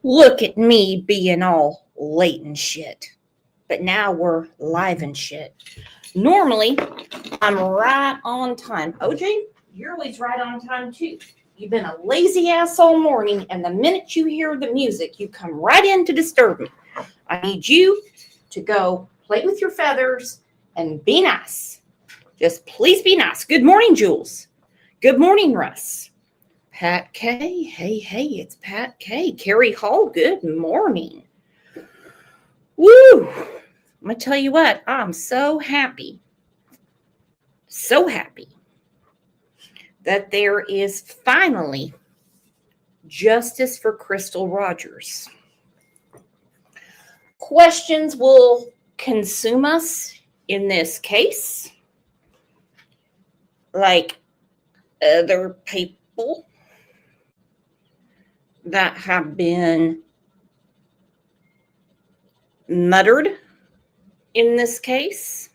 Look at me being all late and shit. But now we're live and shit. Normally, I'm right on time. OJ, you're always right on time too. You've been a lazy ass all morning, and the minute you hear the music, you come right in to disturb me. I need you to go play with your feathers and be nice. Just please be nice. Good morning, Jules. Good morning, Russ. Pat K. Hey, it's Pat K. Carrie Hall, good morning. Woo! I'm going to tell you what, I'm so happy that there is finally justice for Crystal Rogers. Questions will consume us in this case, like other people that have been murdered in this case.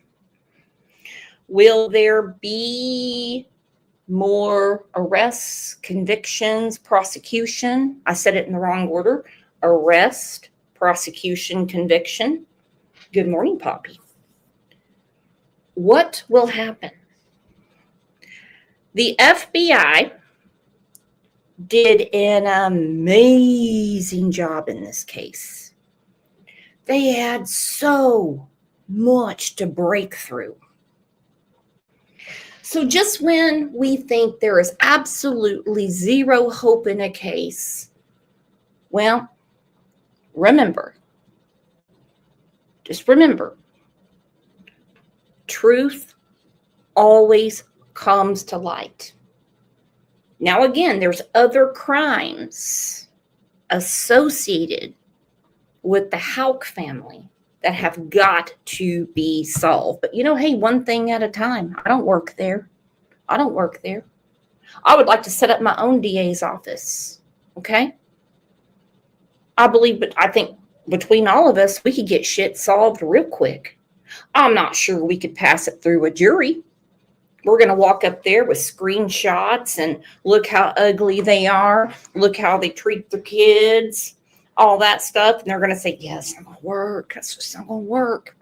Will there be more arrests, convictions, prosecution? I said it in the wrong order. Arrest, prosecution, conviction. Good morning, Poppy. What will happen? The FBI did an amazing job in this case. They had so much to break through. So just when we think there is absolutely zero hope in a case, well, just remember, truth always comes to light. Now, again, there's other crimes associated with the Houck family that have got to be solved. But hey, one thing at a time. I don't work there. I would like to set up my own DA's office. Okay? I think between all of us, we could get shit solved real quick. I'm not sure we could pass it through a jury. We're going to walk up there with screenshots and look how ugly they are. Look how they treat their kids. All that stuff. And they're going to say, yes, it's not going to work. That's just not going to work.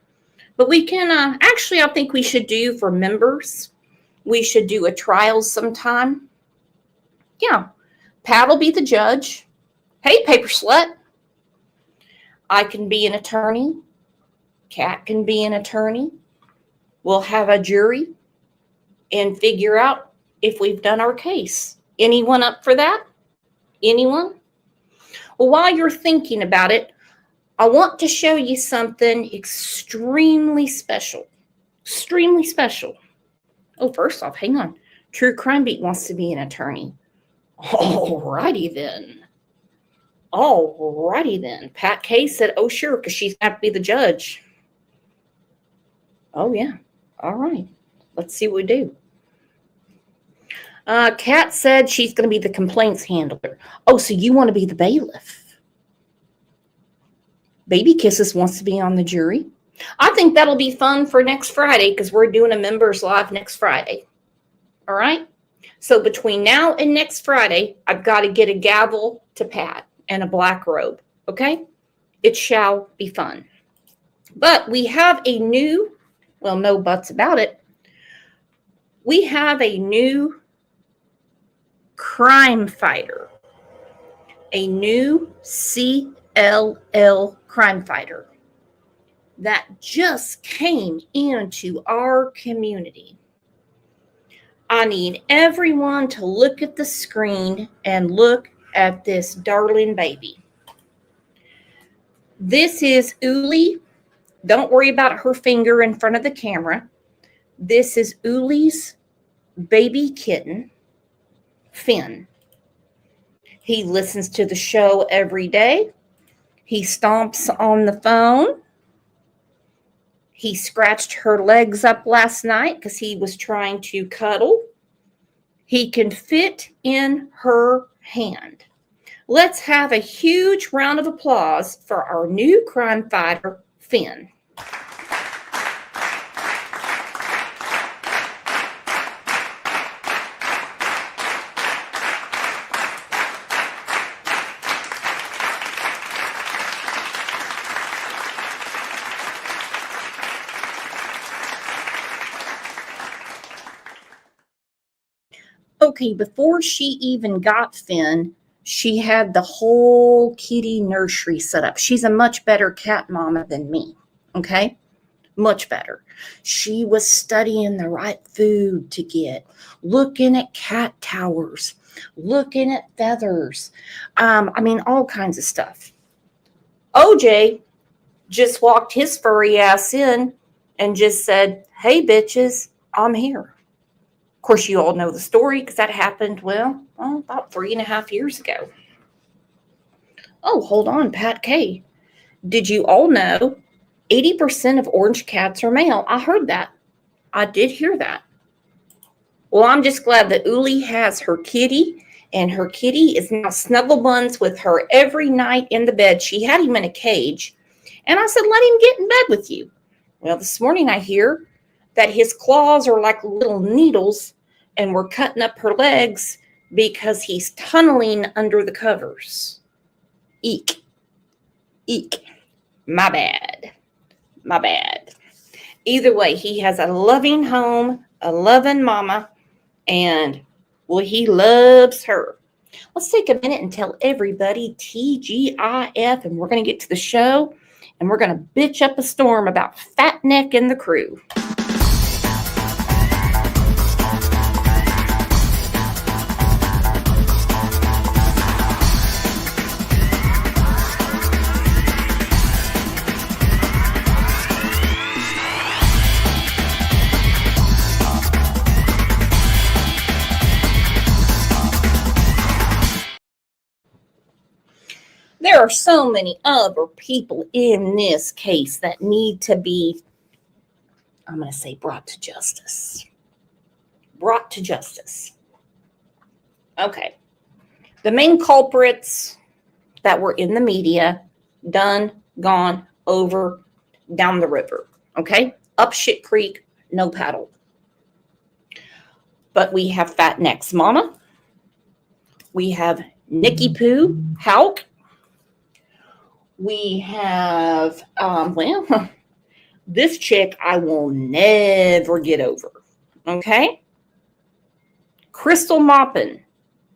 But we can, actually, I think we should do for members. We should do a trial sometime. Yeah. Pat will be the judge. Hey, paper slut. I can be an attorney. Kat can be an attorney. We'll have a jury and figure out if we've done our case. Anyone up for that? Anyone? Well, while you're thinking about it, I want to show you something extremely special. Extremely special. Oh, first off, hang on. True Crime Beat wants to be an attorney. Alrighty then. Pat K said, oh, sure, because she's got to be the judge. Oh, yeah. All right. Let's see what we do. Kat said she's going to be the complaints handler. Oh, so you want to be the bailiff. Baby Kisses wants to be on the jury. I think that'll be fun for next Friday because we're doing a members live next Friday. All right? So between now and next Friday, I've got to get a gavel to Pat and a black robe. Okay? It shall be fun. But we have a new, well, no buts about it. We have a new crime fighter, a new CLL crime fighter that just came into our community. I need everyone to look at the screen and look at this darling baby. This is Uli. Don't worry about her finger in front of the camera. This is Uli's baby kitten, Finn. He listens to the show every day. He stomps on the phone. He scratched her legs up last night because he was trying to cuddle. He can fit in her hand. Let's have a huge round of applause for our new crime fighter, Finn. Okay, before she even got Finn, she had the whole kitty nursery set up. She's a much better cat mama than me. Okay? Much better. She was studying the right food to get, looking at cat towers, looking at feathers. All kinds of stuff. OJ just walked his furry ass in and just said, "Hey, bitches, I'm here." Of course, you all know the story because that happened, about 3.5 years ago. Oh, hold on, Pat K. Did you all know 80% of orange cats are male? I heard that. I did hear that. Well, I'm just glad that Uli has her kitty, and her kitty is now snuggle buns with her every night in the bed. She had him in a cage, and I said, let him get in bed with you. Well, this morning I hear that his claws are like little needles, and we're cutting up her legs because he's tunneling under the covers. Eek. Eek. My bad. My bad. Either way, he has a loving home, a loving mama, and well, he loves her. Let's take a minute and tell everybody TGIF, and we're going to get to the show, and we're going to bitch up a storm about Fat Neck and the crew. There are so many other people in this case that need to be, I'm going to say, brought to justice. Brought to justice. Okay. The main culprits that were in the media, done, gone, over, down the river. Okay? Up shit creek, no paddle. But we have Fat Neck's mama. We have Nicky Poo, Houck. We have, this chick I will never get over. Okay? Crystal Maupin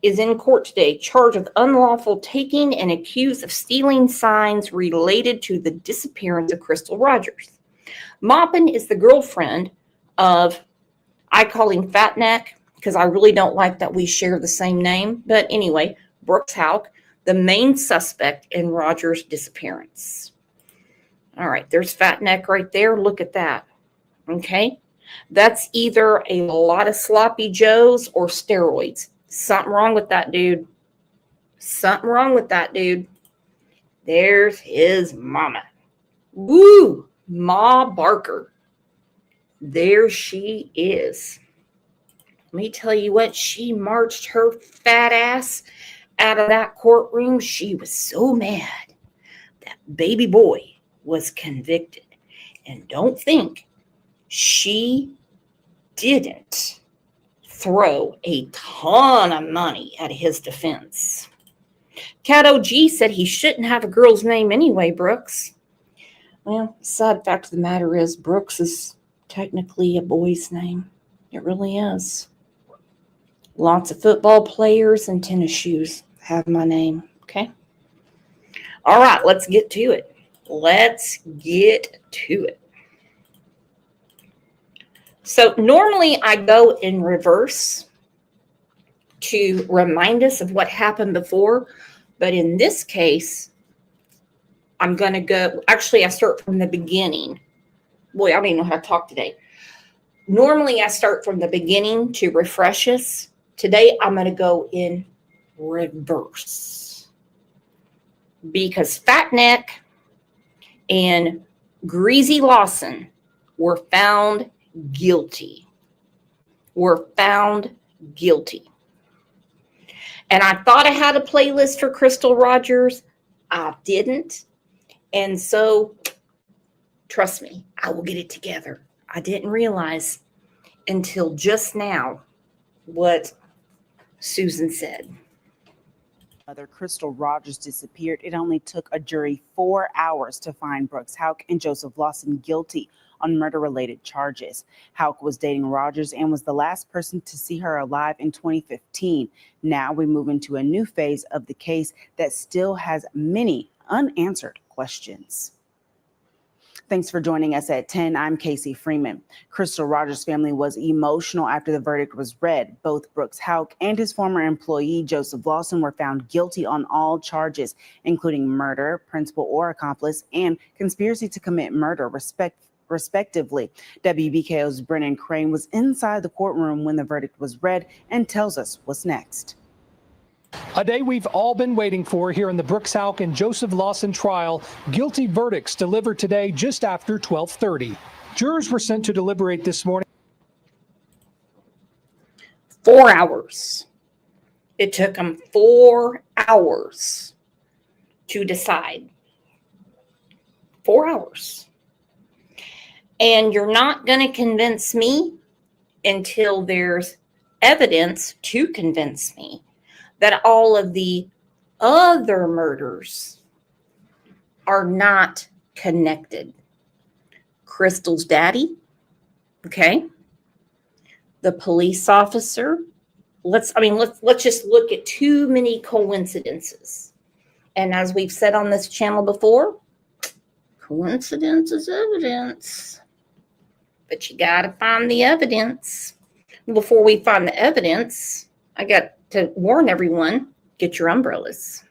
is in court today, charged with unlawful taking and accused of stealing signs related to the disappearance of Crystal Rogers. Maupin is the girlfriend of, I call him Fat Neck because I really don't like that we share the same name. But anyway, Brooks Houck, the main suspect in Rogers' disappearance. All right, there's Fat Neck right there. Look at that. Okay? That's either a lot of sloppy joes or steroids. Something wrong with that dude. Something wrong with that dude. There's his mama. Woo! Ma Barker. There she is. Let me tell you what, she marched her fat ass out of that courtroom. She was so mad that baby boy was convicted. And don't think she didn't throw a ton of money at his defense. Cat OG said he shouldn't have a girl's name anyway, Brooks. Well, the sad fact of the matter is Brooks is technically a boy's name. It really is. Lots of football players and tennis shoes have my name, okay? All right, let's get to it. Let's get to it. So normally I go in reverse to remind us of what happened before, but in this case, I'm going to go, actually I start from the beginning. Boy, I don't even know how to talk today. Normally I start from the beginning to refresh us. Today I'm going to go in reverse because Fat Neck and Greasy Lawson were found guilty. Were found guilty. And I thought I had a playlist for Crystal Rogers. I didn't. And so, trust me, I will get it together. I didn't realize until just now what Susan said. Mother Crystal Rogers disappeared. It only took a jury 4 hours to find Brooks Houck and Joseph Lawson guilty on murder-related charges. Houck was dating Rogers and was the last person to see her alive in 2015. Now we move into a new phase of the case that still has many unanswered questions. Thanks for joining us at 10. I'm Casey Freeman. Crystal Rogers' family was emotional after the verdict was read. Both Brooks Houck and his former employee, Joseph Lawson, were found guilty on all charges, including murder, principal or accomplice, and conspiracy to commit murder, respectively. WBKO's Brennan Crane was inside the courtroom when the verdict was read and tells us what's next. A day we've all been waiting for here in the Brooks Houck and Joseph Lawson trial. Guilty verdicts delivered today just after 12:30. Jurors were sent to deliberate this morning. 4 hours. It took them 4 hours to decide. 4 hours. And you're not going to convince me until there's evidence to convince me that all of the other murders are not connected. Crystal's daddy, okay? The police officer. Let's just look at too many coincidences. And as we've said on this channel before, coincidence is evidence. But you got to find the evidence. Before we find the evidence, I got to warn everyone, get your umbrellas.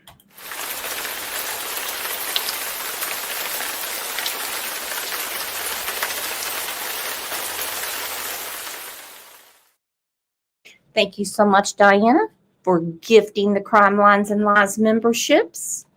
Thank you so much, Diana, for gifting the Crime Lines and Lies memberships.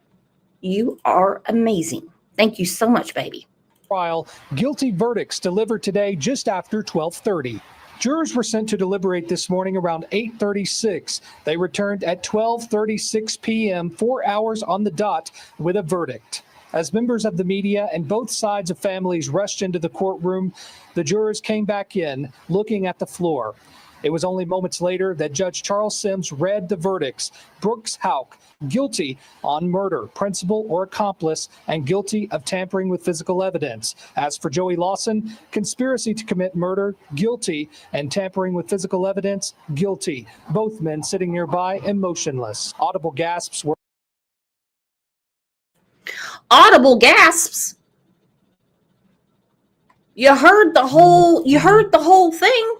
You are amazing. Thank you so much, baby. Trial. Guilty verdicts delivered today just after 12:30. Jurors were sent to deliberate this morning around 8:36. They returned at 12:36 p.m., 4 hours on the dot, with a verdict. As members of the media and both sides of families rushed into the courtroom, the jurors came back in, looking at the floor. It was only moments later that Judge Charles Sims read the verdicts. Brooks Houck, guilty on murder, principal or accomplice, and guilty of tampering with physical evidence. As for Joey Lawson, conspiracy to commit murder, guilty, and tampering with physical evidence, guilty. Both men sitting nearby and motionless. Audible gasps were. Audible gasps? You heard the whole thing?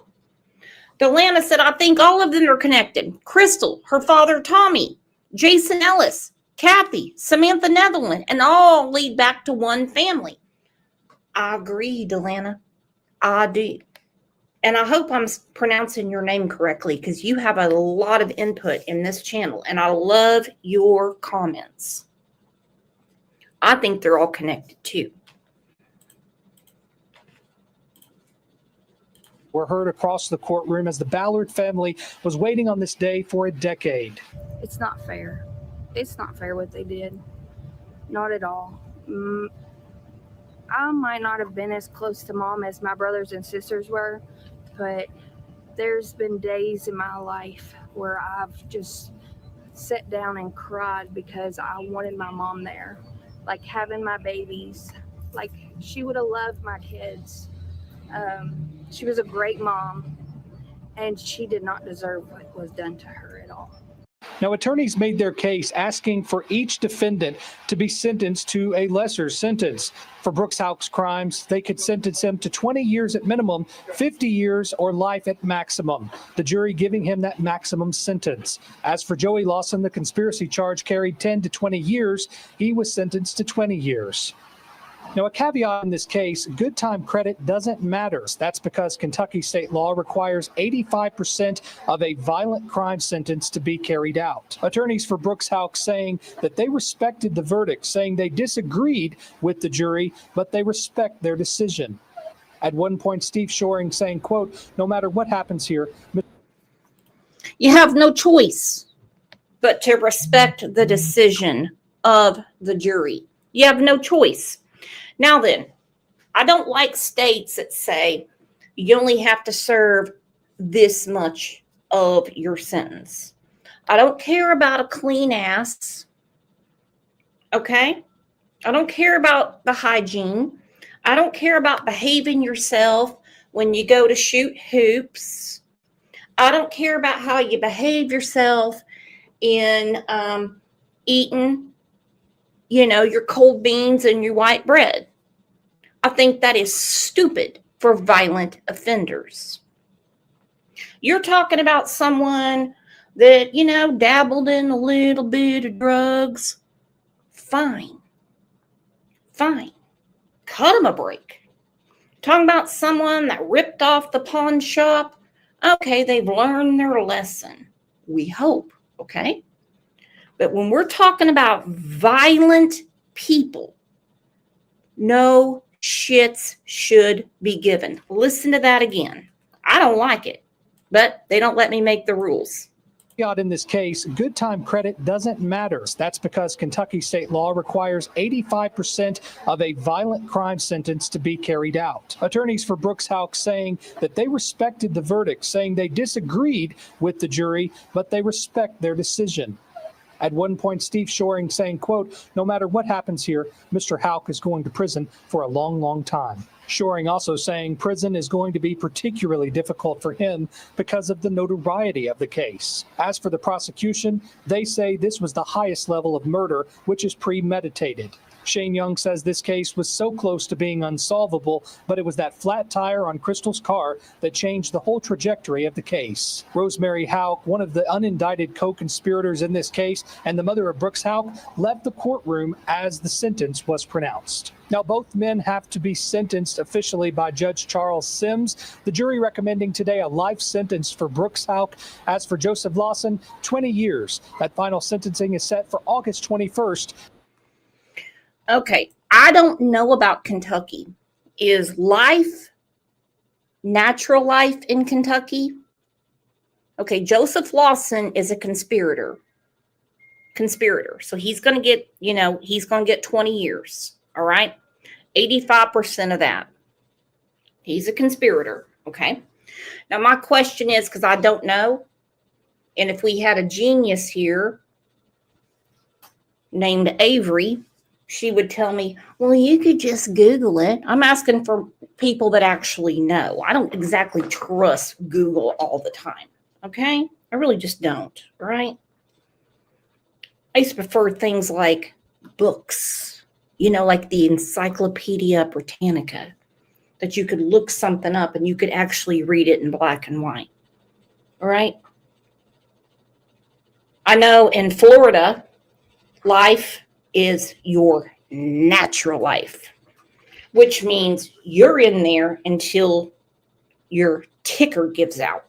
Delana said, I think all of them are connected. Crystal, her father, Tommy, Jason Ellis, Kathy, Samantha Netherland, and all lead back to one family. I agree, Delana. I do. And I hope I'm pronouncing your name correctly because you have a lot of input in this channel, and I love your comments. I think they're all connected too. Were heard across the courtroom as the Ballard family was waiting on this day for a decade. It's not fair. It's not fair what they did. Not at all. I might not have been as close to mom as my brothers and sisters were, but there's been days in my life where I've just sat down and cried because I wanted my mom there. Like having my babies. Like she would have loved my kids. She was a great mom, and she did not deserve what was done to her at all. Now, attorneys made their case asking for each defendant to be sentenced to a lesser sentence. For Brooks Houck's crimes, they could sentence him to 20 years at minimum, 50 years, or life at maximum, the jury giving him that maximum sentence. As for Joey Lawson, the conspiracy charge carried 10 to 20 years. He was sentenced to 20 years. Now, a caveat in this case, good time credit doesn't matter. That's because Kentucky state law requires 85% of a violent crime sentence to be carried out. Attorneys for Brooks Houck saying that they respected the verdict, saying they disagreed with the jury, but they respect their decision. At one point, Steve Shoring saying, quote, no matter what happens here, you have no choice but to respect the decision of the jury. You have no choice. Now then, I don't like states that say you only have to serve this much of your sentence. I don't care about a clean ass, okay? I don't care about the hygiene. I don't care about behaving yourself when you go to shoot hoops. I don't care about how you behave yourself in eating, your cold beans and your white bread. I think that is stupid for violent offenders. You're talking about someone that, dabbled in a little bit of drugs. Fine. Cut them a break. Talking about someone that ripped off the pawn shop. Okay, they've learned their lesson. We hope, okay? But when we're talking about violent people, no shits should be given. Listen to that again. I don't like it, but they don't let me make the rules. In this case, good time credit doesn't matter. That's because Kentucky state law requires 85% of a violent crime sentence to be carried out. Attorneys for Brooks Houck saying that they respected the verdict, saying they disagreed with the jury, but they respect their decision. At one point, Steve Shoring saying, quote, "No matter what happens here, Mr. Houck is going to prison for a long, long time." Shoring also saying prison is going to be particularly difficult for him because of the notoriety of the case. As for the prosecution, they say this was the highest level of murder, which is premeditated. Shane Young says this case was so close to being unsolvable, but it was that flat tire on Crystal's car that changed the whole trajectory of the case. Rosemary Houck, one of the unindicted co-conspirators in this case, and the mother of Brooks Houck, left the courtroom as the sentence was pronounced. Now, both men have to be sentenced officially by Judge Charles Sims, the jury recommending today a life sentence for Brooks Houck. As for Joseph Lawson, 20 years. That final sentencing is set for August 21st. Okay, I don't know about Kentucky. Is life natural life in Kentucky? Okay, Joseph Lawson is a conspirator. So he's going to get, he's going to get 20 years. All right. 85% of that. He's a conspirator. Okay. Now, my question is, because I don't know, and if we had a genius here named Avery, she would tell me, well, you could just Google it. I'm asking for people that actually know. I don't exactly trust Google all the time. Okay. I really just don't. Right. I used to prefer things like books, like the Encyclopedia Britannica, that you could look something up and you could actually read it in black and white. All right. I know in Florida, life is your natural life, which means you're in there until your ticker gives out.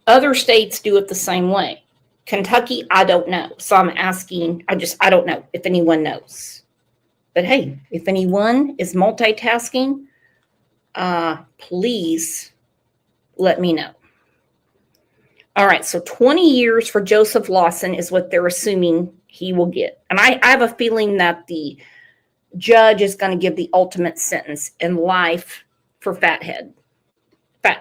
Other states do it the same way. Kentucky, I don't know. So I'm asking, I don't know if anyone knows. But hey, if anyone is multitasking, please let me know. All right, so 20 years for Joseph Lawson is what they're assuming he will get. And I have a feeling that the judge is going to give the ultimate sentence in life for fat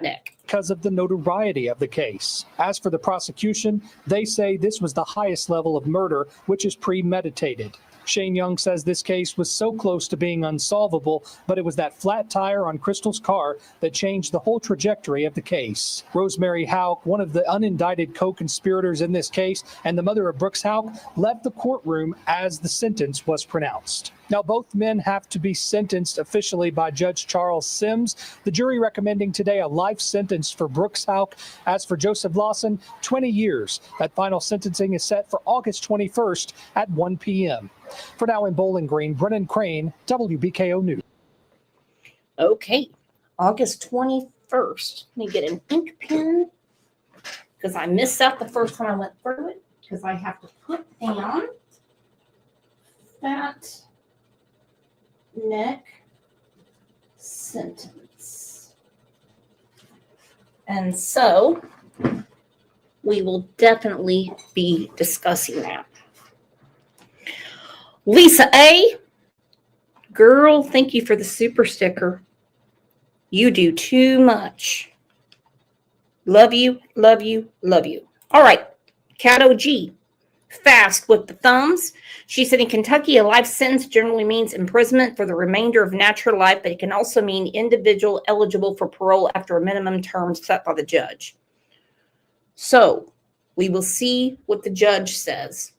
neck. Because of the notoriety of the case. As for the prosecution, they say this was the highest level of murder, which is premeditated. Shane Young says this case was so close to being unsolvable, but it was that flat tire on Crystal's car that changed the whole trajectory of the case. Rosemary Houck, one of the unindicted co-conspirators in this case, and the mother of Brooks Houck, left the courtroom as the sentence was pronounced. Now, both men have to be sentenced officially by Judge Charles Sims, the jury recommending today a life sentence for Brooks Houck. As for Joseph Lawson, 20 years. That final sentencing is set for August 21st at 1 p.m. For now in Bowling Green, Brennan Crane, WBKO News. Okay, August 21st. Let me get an ink pen because I missed out the first time I went through it because I have to put down that neck sentence. And so we will definitely be discussing that. Lisa A. Girl, thank you for the super sticker. You do too much. Love you, love you, love you. All right, Cat OG. fast with the thumbs. She said in Kentucky, a life sentence generally means imprisonment for the remainder of natural life, but it can also mean individual eligible for parole after a minimum term set by the judge. So we will see what the judge says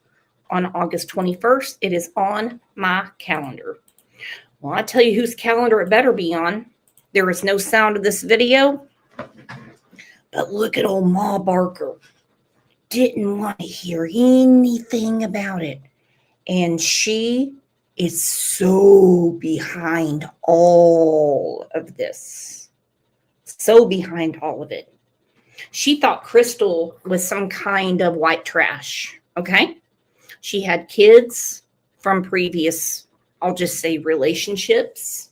on August 21st. It is on my calendar. Well, I tell you whose calendar it better be on. There is no sound of this video, but look at old Ma Barker. Didn't want to hear anything about it. And she is so behind all of this. So behind all of it. She thought Crystal was some kind of white trash. Okay? She had kids from previous, I'll just say, relationships.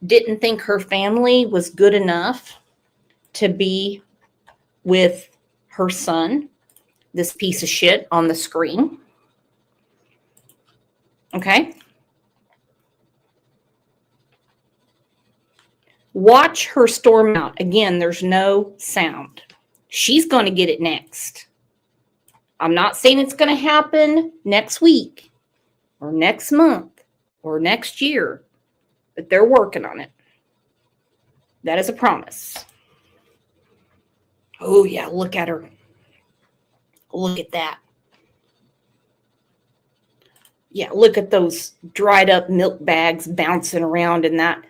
Didn't think her family was good enough to be with her son, this piece of shit on the screen. Okay? Watch her storm out. Again, there's no sound. She's going to get it next. I'm not saying it's going to happen next week or next month or next year, but they're working on it. That is a promise. Oh, yeah, look at her. Look at that. Yeah, look at those dried up milk bags bouncing around in that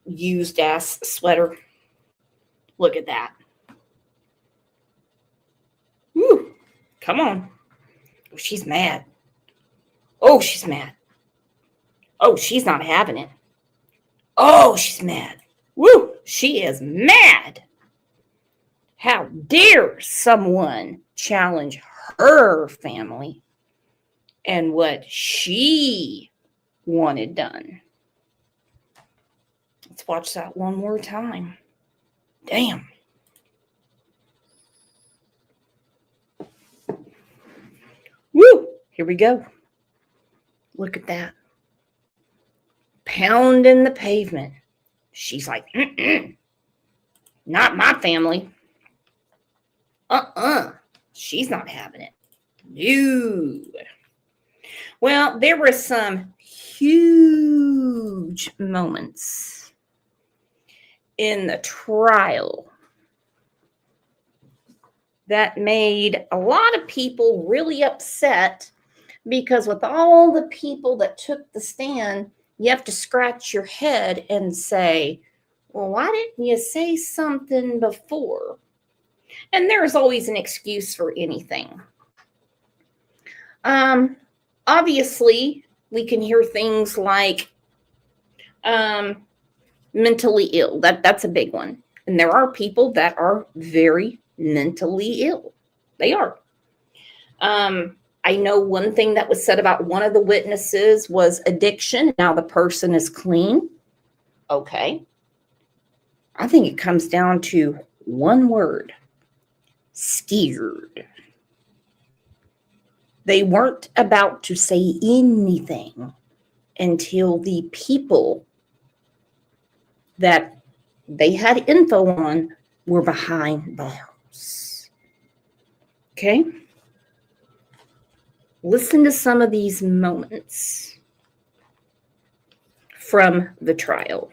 used ass sweater. Look at that. Woo, come on. Oh, she's mad. Oh, she's mad. Oh, she's not having it. Oh, she's mad. Woo, she is mad. How dare someone challenge her family and what she wanted done. Let's watch that one more time. Damn. Woo! Here we go. Look at that. Pounding the pavement. She's like, not my family. She's not having it. No. Well, there were some huge moments in the trial that made a lot of people really upset, because with all the people that took the stand, you have to scratch your head and say, well, why didn't you say something before? And there's always an excuse for anything. Obviously, we can hear things like mentally ill. That's a big one. And there are people that are very mentally ill. They are. I know one thing that was said about one of the witnesses was addiction. Now the person is clean. Okay. I think it comes down to one word: scared. They weren't about to say anything until the people that they had info on were behind bars. Okay? Listen to some of these moments from the trial.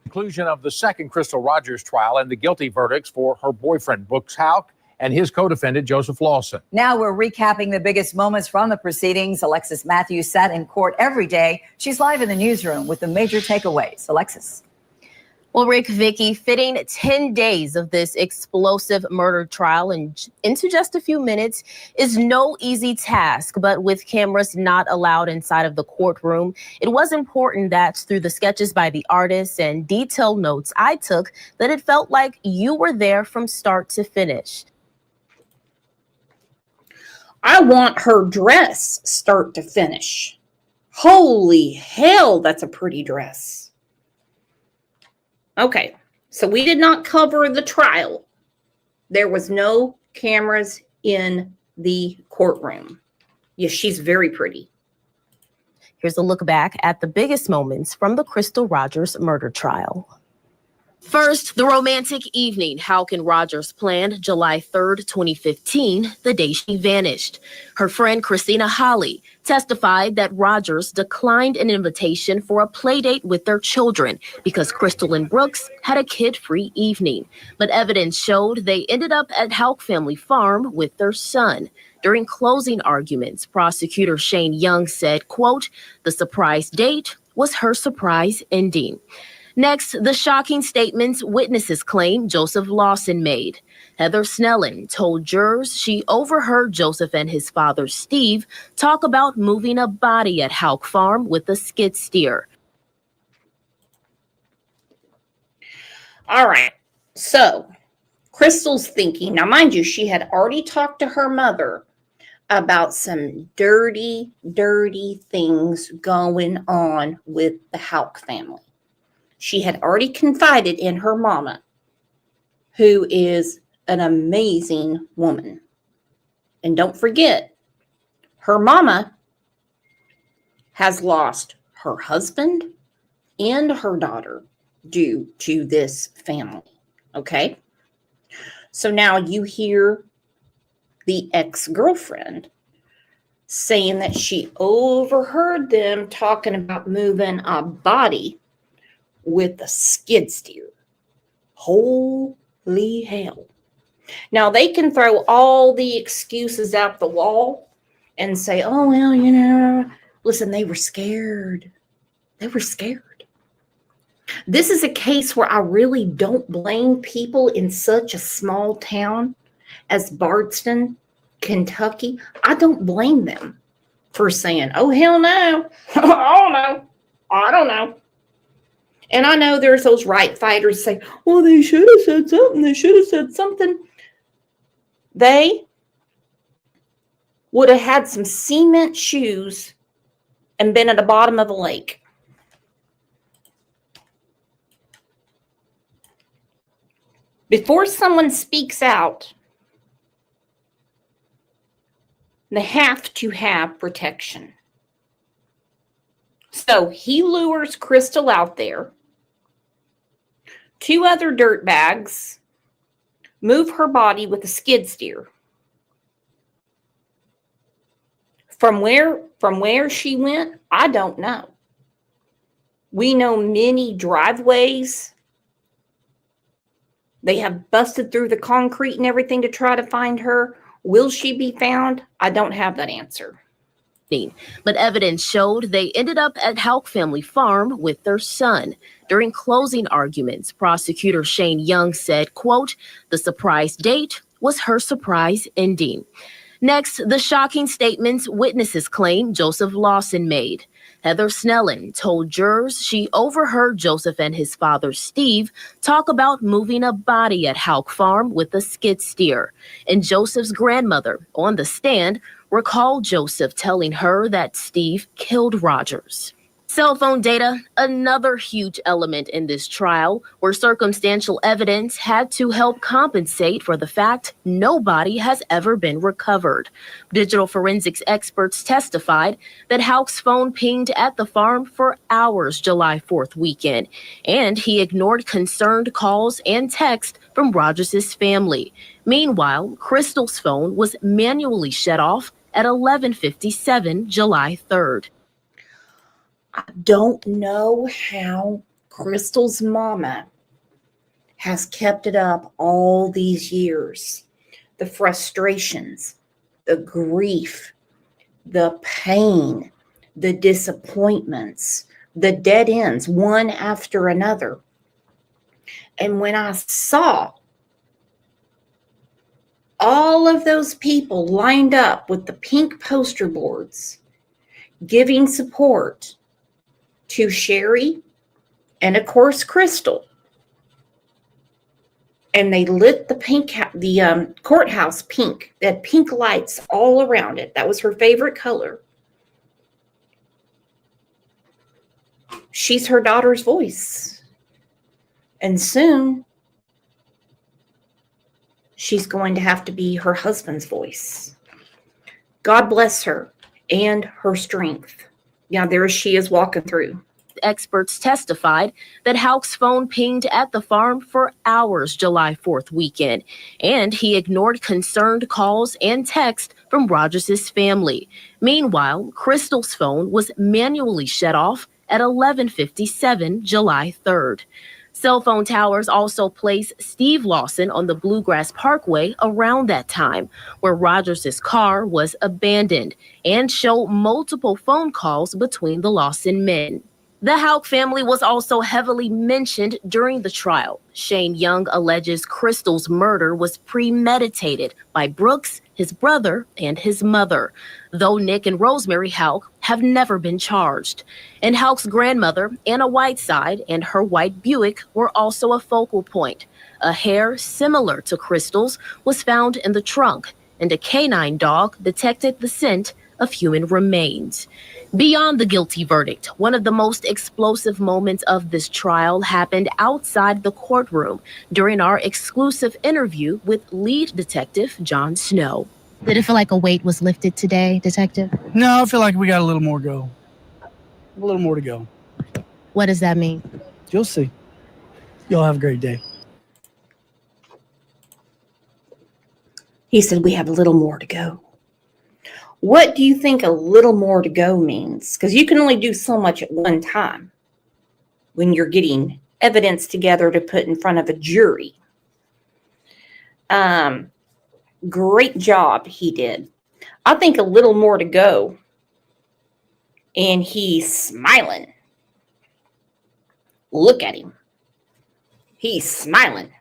Conclusion of the second Crystal Rogers trial and the guilty verdicts for her boyfriend, Brooks Houck, and his co-defendant, Joseph Lawson. Now we're recapping the biggest moments from the proceedings. Alexis Matthews sat in court every day. She's live in the newsroom with the major takeaways. Alexis. Well, Rick, Vicky, fitting 10 days of this explosive murder trial into just a few minutes is no easy task. But with cameras not allowed inside of the courtroom, it was important that through the sketches by the artists and detailed notes I took, that it felt like you were there from start to finish. I want her dress start to finish. Holy hell, that's a pretty dress. Okay, so we did not cover the trial. There was no cameras in the courtroom. Yes, she's very pretty. Here's a look back at the biggest moments from the Crystal Rogers murder trial. First, the romantic evening Houck and Rogers planned July 3rd, 2015, the day she vanished. Her friend Christina Holly testified that Rogers declined an invitation for a playdate with their children because Crystal and Brooks had a kid-free evening. But evidence showed they ended up at Houck Family Farm with their son. During closing arguments, prosecutor Shane Young said, quote, "The surprise date was her surprise ending." Next, the shocking statements witnesses claim Joseph Lawson made. Heather Snellen told jurors she overheard Joseph and his father, Steve, talk about moving a body at Houck Farm with a skid steer. All right. So Crystal's thinking, now mind you, she had already talked to her mother about some dirty, dirty things going on with the Houck family. She had already confided in her mama, who is an amazing woman. And don't forget, her mama has lost her husband and her daughter due to this family. Okay? So now you hear the ex-girlfriend saying that she overheard them talking about moving a body with a skid steer. Holy hell. Now they can throw all the excuses out the wall and say, oh, well, you know, listen, they were scared. They were scared. This is a case where I really don't blame people in such a small town as Bardstown, Kentucky. I don't blame them for saying, oh, hell no. Oh, no. I don't know. And I know there's those right fighters say, well, they should have said something. They should have said something. They would have had some cement shoes and been at the bottom of a lake. Before someone speaks out, they have to have protection. So he lures Crystal out there. 2 other dirtbags move her body with a skid steer. From where she went, I don't know. We know many driveways. They have busted through the concrete and everything to try to find her. Will she be found? I don't have that answer. But evidence showed they ended up at Houck Family Farm with their son. During closing arguments, prosecutor Shane Young said, quote, "The surprise date was her surprise ending." Next, the shocking statements witnesses claim Joseph Lawson made. Heather Snellen told jurors she overheard Joseph and his father, Steve, talk about moving a body at Houck Farm with a skid steer. And Joseph's grandmother, on the stand, recalled Joseph telling her that Steve killed Rogers. Cell phone data, another huge element in this trial, where circumstantial evidence had to help compensate for the fact no body has ever been recovered. Digital forensics experts testified that Houck's phone pinged at the farm for hours July 4th weekend, and he ignored concerned calls and text from Rogers' family. Meanwhile, Crystal's phone was manually shut off at 11:57 July 3rd. I don't know how Crystal's mama has kept it up all these years. The frustrations, the grief, the pain, the disappointments, the dead ends, one after another. And when I saw all of those people lined up with the pink poster boards giving support to Sherry and, of course, Crystal, and they lit the courthouse pink. They had pink lights all around it. That was her favorite color. She's her daughter's voice. And soon, she's going to have to be her husband's voice. God bless her and her strength. Yeah, there she is walking through. experts testified that Houck's phone pinged at the farm for hours July 4th weekend, and he ignored concerned calls and texts from Rogers' family. Meanwhile, Crystal's phone was manually shut off at 11:57 July 3rd. Cell phone towers also place Steve Lawson on the Bluegrass Parkway around that time, where Rogers' car was abandoned, and show multiple phone calls between the Lawson men. The Houck family was also heavily mentioned during the trial. Shane Young alleges Crystal's murder was premeditated by Brooks, his brother, and his mother, though Nick and Rosemary Houck have never been charged. And Houck's grandmother, Anna Whiteside, and her white Buick were also a focal point. A hair similar to Crystal's was found in the trunk, and a canine dog detected the scent of human remains. Beyond the guilty verdict, one of the most explosive moments of this trial happened outside the courtroom during our exclusive interview with lead detective John Snow. Did it feel like a weight was lifted today, Detective? No, I feel like we got a little more go. A little more to go. What does that mean? You'll see. Y'all have a great day. He said, we have a little more to go. What do you think a little more to go means? Because you can only do so much at one time when you're getting evidence together to put in front of a jury. Great job he did. I think a little more to go. And he's smiling. Look at him. He's smiling.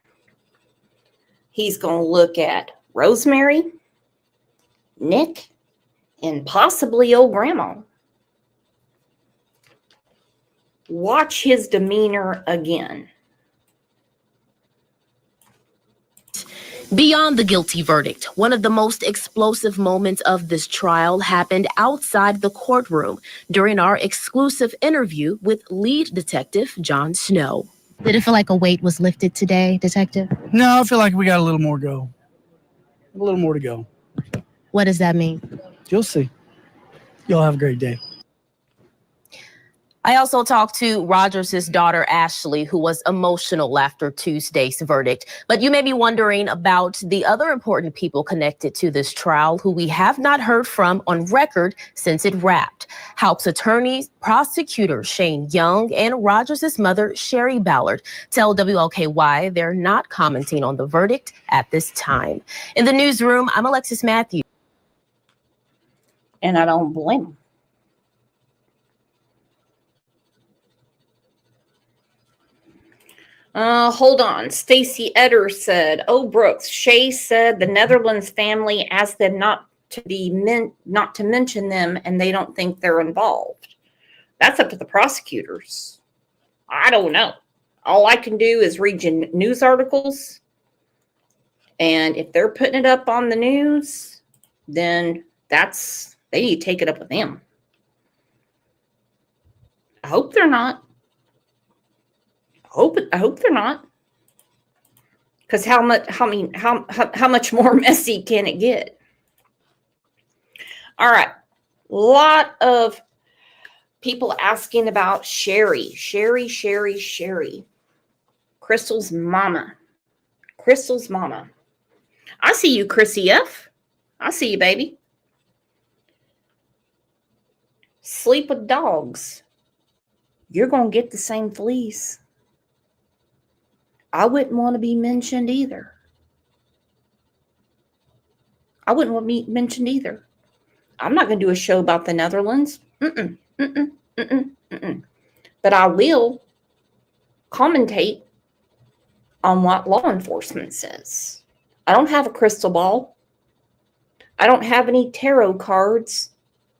He's going to look at Rosemary, Nick, and possibly old grandma. Watch his demeanor again. Beyond the guilty verdict, one of the most explosive moments of this trial happened outside the courtroom during our exclusive interview with lead detective John Snow. Did it feel like a weight was lifted today, Detective? No, I feel like we got a little more go. A little more to go. What does that mean? You'll see. Y'all have a great day. I also talked to Rogers' daughter, Ashley, who was emotional after Tuesday's verdict. But you may be wondering about the other important people connected to this trial who we have not heard from on record since it wrapped. Houck's attorneys, prosecutor Shane Young, and Rogers' mother, Sherry Ballard, tell WLKY they're not commenting on the verdict at this time. In the newsroom, I'm Alexis Matthews. And I don't blame him. Hold on. Stacy Etter said, "Oh, Brooks, Shay said the Netherlands family asked them not to mention them, and they don't think they're involved." That's up to the prosecutors. I don't know. All I can do is read news articles, and if they're putting it up on the news, then they need to take it up with them. I hope they're not. I hope they're not. Because how much more messy can it get? All right. A lot of people asking about Sherry. Sherry. Crystal's mama. I see you, Chrissy F. I see you, baby. Sleep with dogs. You're going to get the same fleas. I wouldn't want to be mentioned either. I'm not going to do a show about the Netherlands. But I will commentate on what law enforcement says. I don't have a crystal ball. I don't have any tarot cards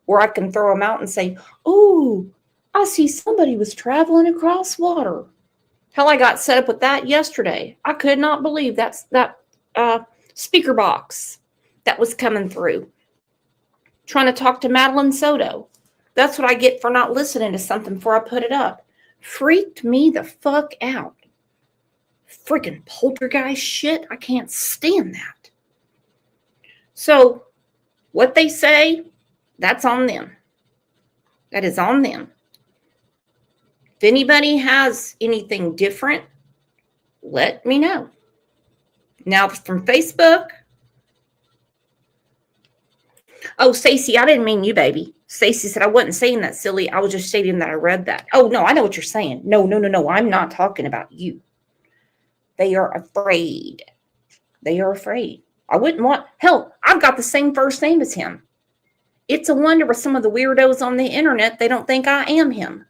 where I can throw them out and say, "Ooh, I see somebody was traveling across water." Hell, I got set up with that yesterday. I could not believe that speaker box that was coming through. Trying to talk to Madeline Soto. That's what I get for not listening to something before I put it up. Freaked me the fuck out. Freaking poltergeist shit. I can't stand that. So, what they say, that's on them. That is on them. If anybody has anything different, let me know. Now from Facebook. Oh, Stacey, I didn't mean you, baby. Stacey said I wasn't saying that, silly. I was just stating that I read that. Oh, no, I know what you're saying. No. I'm not talking about you. They are afraid. They are afraid. I wouldn't want, hell, I've got the same first name as him. It's a wonder with some of the weirdos on the internet, they don't think I am him.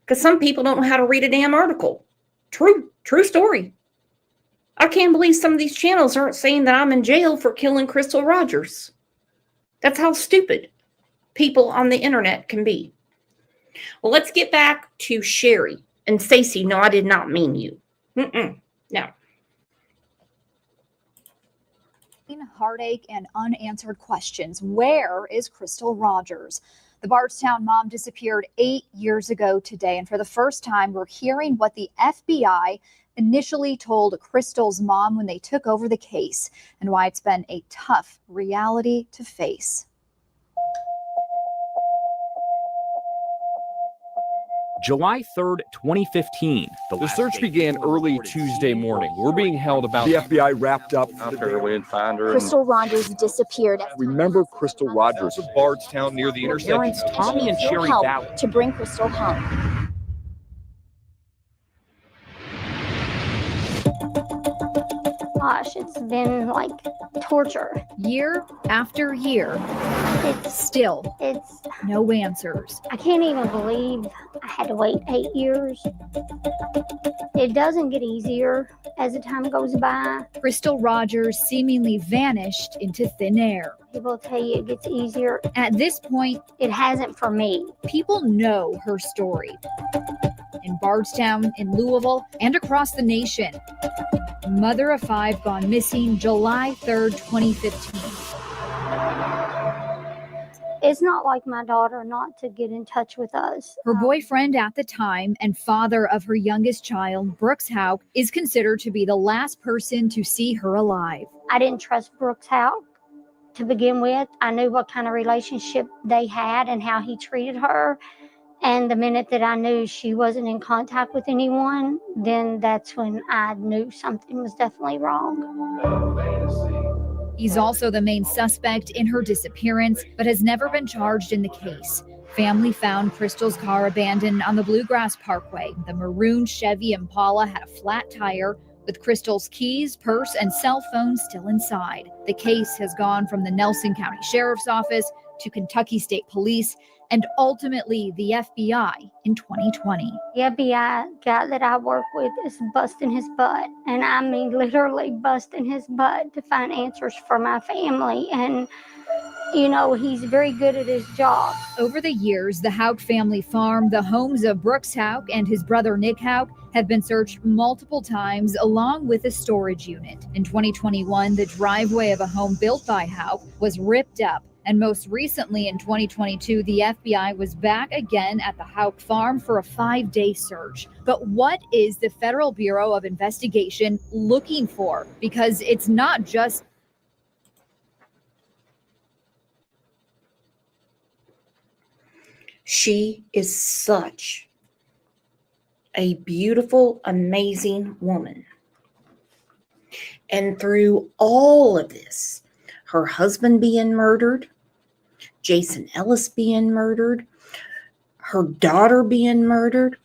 Because some people don't know how to read a damn article. True story. I can't believe some of these channels aren't saying that I'm in jail for killing Crystal Rogers. That's how stupid people on the internet can be. Well, let's get back to Sherry. And Stacey, no, I did not mean you. No. Heartache and unanswered questions. Where is Crystal Rogers? The Bardstown mom disappeared 8 years ago today, and for the first time, we're hearing what the FBI initially told Crystal's mom when they took over the case, and why it's been a tough reality to face. July 3rd, 2015. The search began early Tuesday morning. We're being held about. The FBI wrapped up. I figured we'd find her. Crystal Rogers disappeared. Remember Crystal Rogers of Bardstown near the intersection? Parents Tommy and Sherry Ballard to bring Crystal home. Gosh, it's been like torture. Year after year, It's no answers. I can't even believe I had to wait 8 years. It doesn't get easier as the time goes by. Crystal Rogers seemingly vanished into thin air. People tell you it gets easier. At this point, It hasn't for me. people know her story. In Bardstown, in Louisville, and across the nation. Mother of 5 gone missing July 3rd, 2015. It's not like my daughter not to get in touch with us. Her boyfriend at the time and father of her youngest child, Brooks Houck, is considered to be the last person to see her alive. I didn't trust Brooks Houck to begin with. I knew what kind of relationship they had and how he treated her. And the minute that I knew she wasn't in contact with anyone, then that's when I knew something was definitely wrong. He's also the main suspect in her disappearance, but has never been charged in the case. Family found Crystal's car abandoned on the Bluegrass Parkway. The maroon Chevy Impala had a flat tire, with Crystal's keys, purse, and cell phone still inside. The case has gone from the Nelson County Sheriff's Office to Kentucky State Police, and ultimately the FBI in 2020. The FBI guy that I work with is busting his butt, and I mean literally busting his butt to find answers for my family. And you know, he's very good at his job. Over the years, the Houck family farm, the homes of Brooks Houck and his brother Nick Houck, have been searched multiple times, along with a storage unit. In 2021, the driveway of a home built by Houck was ripped up. And most recently in 2022, the FBI was back again at the Houck farm for a 5-day search. But what is the Federal Bureau of Investigation looking for? Because it's not just She is such a beautiful, amazing woman. And through all of this, her husband being murdered, Jason Ellis being murdered, her daughter being murdered,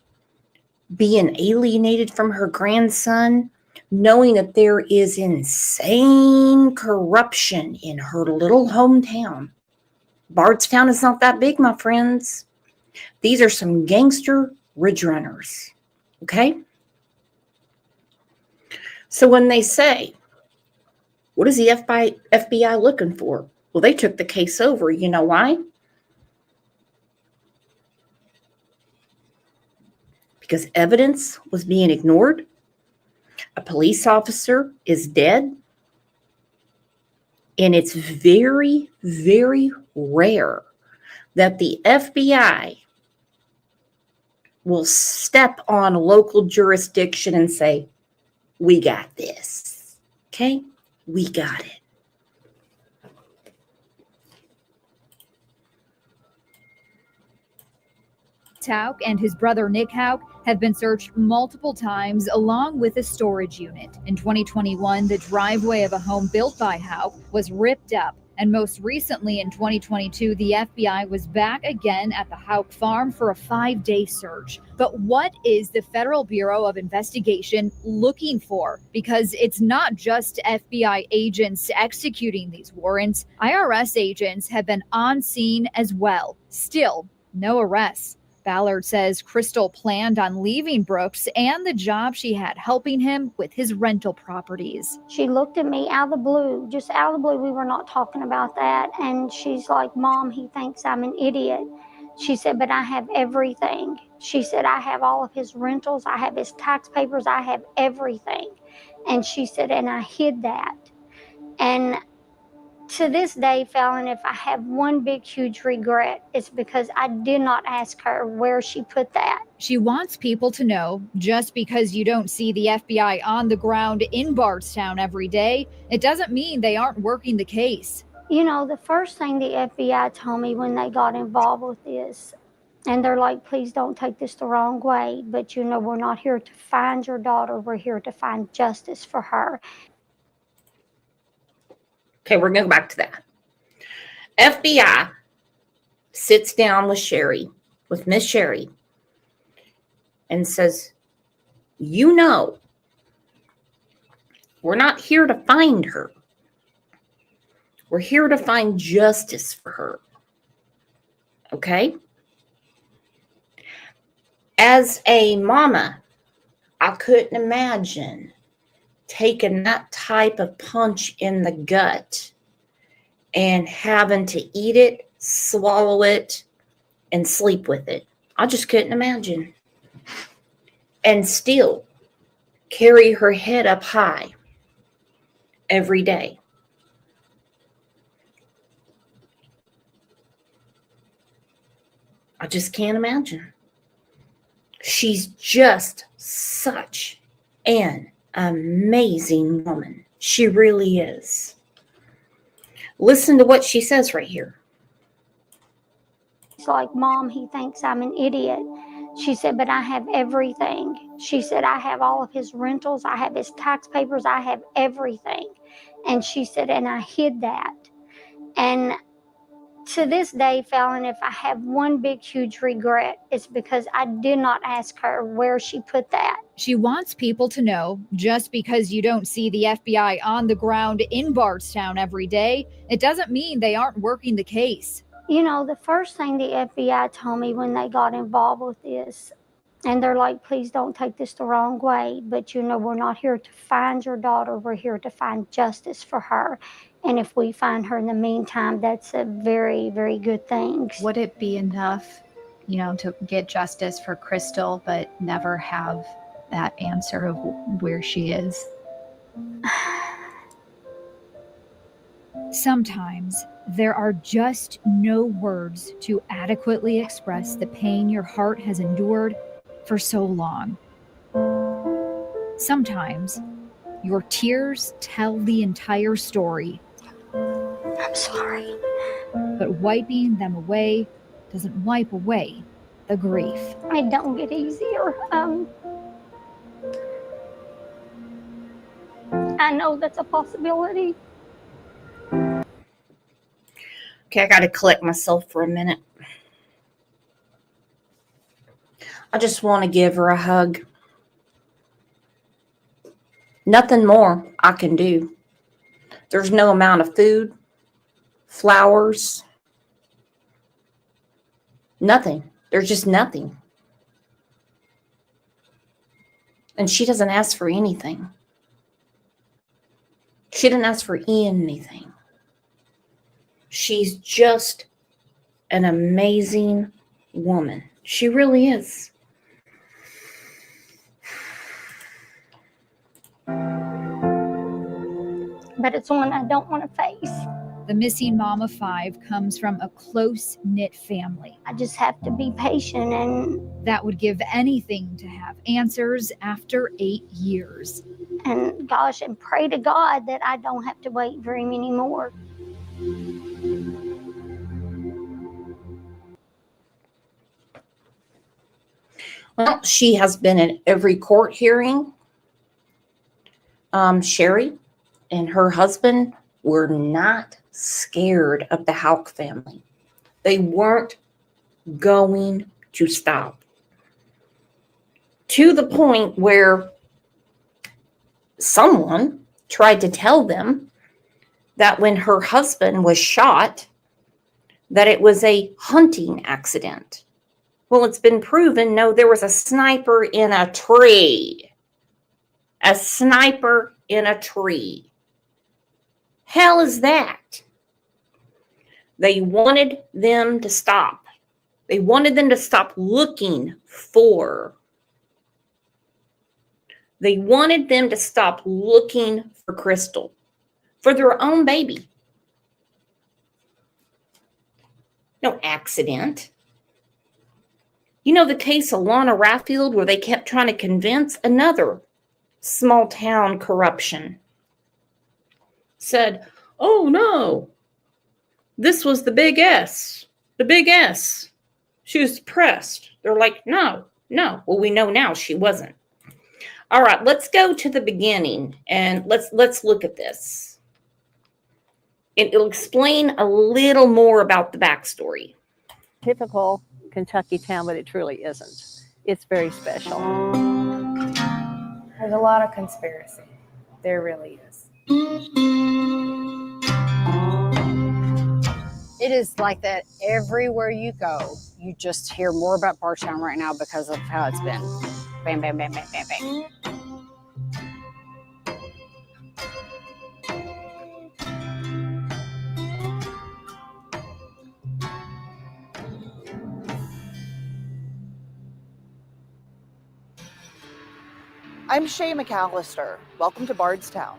being alienated from her grandson, knowing that there is insane corruption in her little hometown. Bardstown is not that big, my friends. These are some gangster ridge runners, okay? So when they say, what is the FBI looking for? Well, they took the case over. You know why? Because evidence was being ignored. A police officer is dead. And it's very, very rare that the FBI will step on local jurisdiction and say, we got this. Okay? We got it. Houck and his brother Nick Houck have been searched multiple times along with a storage unit. In 2021, the driveway of a home built by Houck was ripped up. And most recently in 2022, the FBI was back again at the Houck farm for a 5-day search. But what is the Federal Bureau of Investigation looking for? Because it's not just FBI agents executing these warrants. IRS agents have been on scene as well. Still, no arrests. Ballard says Crystal planned on leaving Brooks and the job she had helping him with his rental properties. She looked at me out of the blue, just out of the blue. We were not talking about that. And she's like, Mom, he thinks I'm an idiot. She said, but I have everything. She said, I have all of his rentals. I have his tax papers. I have everything. And she said, and I hid that. And to this day, Fallon, if I have one big, huge regret, it's because I did not ask her where she put that. She wants people to know just because you don't see the FBI on the ground in Bardstown every day, it doesn't mean they aren't working the case. You know, the first thing the FBI told me when they got involved with this, and they're like, please don't take this the wrong way, but you know, we're not here to find your daughter. We're here to find justice for her. Okay, we're going to go back to that. FBI sits down with Miss Sherry, and says, you know, we're not here to find her. We're here to find justice for her. Okay? As a mama, I couldn't imagine taking that type of punch in the gut and having to eat it, swallow it, and sleep with it. I just couldn't imagine. And still carry her head up high every day. I just can't imagine. She's just such an amazing woman. She really is. Listen to what she says right here. It's like, Mom, he thinks I'm an idiot. She said, but I have everything. She said, I have all of his rentals. I have his tax papers. I have everything. And she said, and I hid that. And to this day, Fallon, if I have one big, huge regret, it's because I did not ask her where she put that. She wants people to know just because you don't see the FBI on the ground in Bardstown every day, it doesn't mean they aren't working the case. You know, the first thing the FBI told me when they got involved with this, and they're like, please don't take this the wrong way, but you know, we're not here to find your daughter. We're here to find justice for her. And if we find her in the meantime, that's a very, very good thing. Would it be enough, you know, to get justice for Crystal, but never have that answer of where she is? Sometimes there are just no words to adequately express the pain your heart has endured for so long. Sometimes your tears tell the entire story. I'm sorry. But wiping them away doesn't wipe away the grief. It don't get easier. I know that's a possibility. Okay, I got to collect myself for a minute. I just want to give her a hug. Nothing more I can do. There's no amount of food, flowers, nothing. There's just nothing. And she doesn't ask for anything. She didn't ask for anything. She's just an amazing woman. She really is. But it's one I don't want to face. The missing mom of 5 comes from a close-knit family. I just have to be patient, and that would give anything to have answers after 8 years. And gosh, and pray to God that I don't have to wait very many more. Well, she has been in every court hearing. Sherry and her husband were not scared of the Houck family. They weren't going to stop. To the point where someone tried to tell them that when her husband was shot, that it was a hunting accident. Well, it's been proven, no, there was a sniper in a tree. A sniper in a tree. Hell is that? They wanted them to stop. They wanted them to stop looking for. They wanted them to stop looking for Crystal, for their own baby. No accident. You know the case of Lana Raffield where they kept trying to convince another small town corruption. Said, oh no, this was the big S. The big S. She was depressed. They're like, no. Well, we know now she wasn't. All right, let's go to the beginning and let's look at this. It'll explain a little more about the backstory. Typical Kentucky town, but it truly isn't. It's very special. There's a lot of conspiracy. There really is. It is like that everywhere you go. You just hear more about Bardstown right now because of how it's been. Bam, bam, bam, bam, bam, bam. I'm Shay McAllister. Welcome to Bardstown.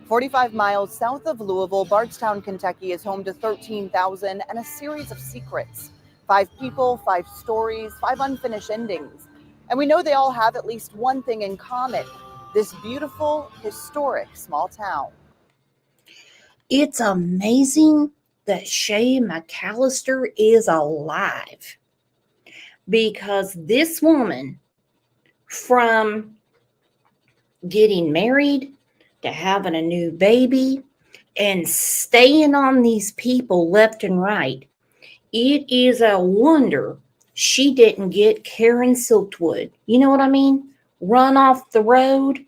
45 miles south of Louisville, Bardstown, Kentucky is home to 13,000 and a series of secrets. 5 people, 5 stories, 5 unfinished endings. And we know they all have at least one thing in common: this beautiful, historic small town. It's amazing that Shay McAllister is alive, because this woman, from getting married to having a new baby and staying on these people left and right, it is a wonder she didn't get Karen Silkwood. You know what I mean? Run off the road.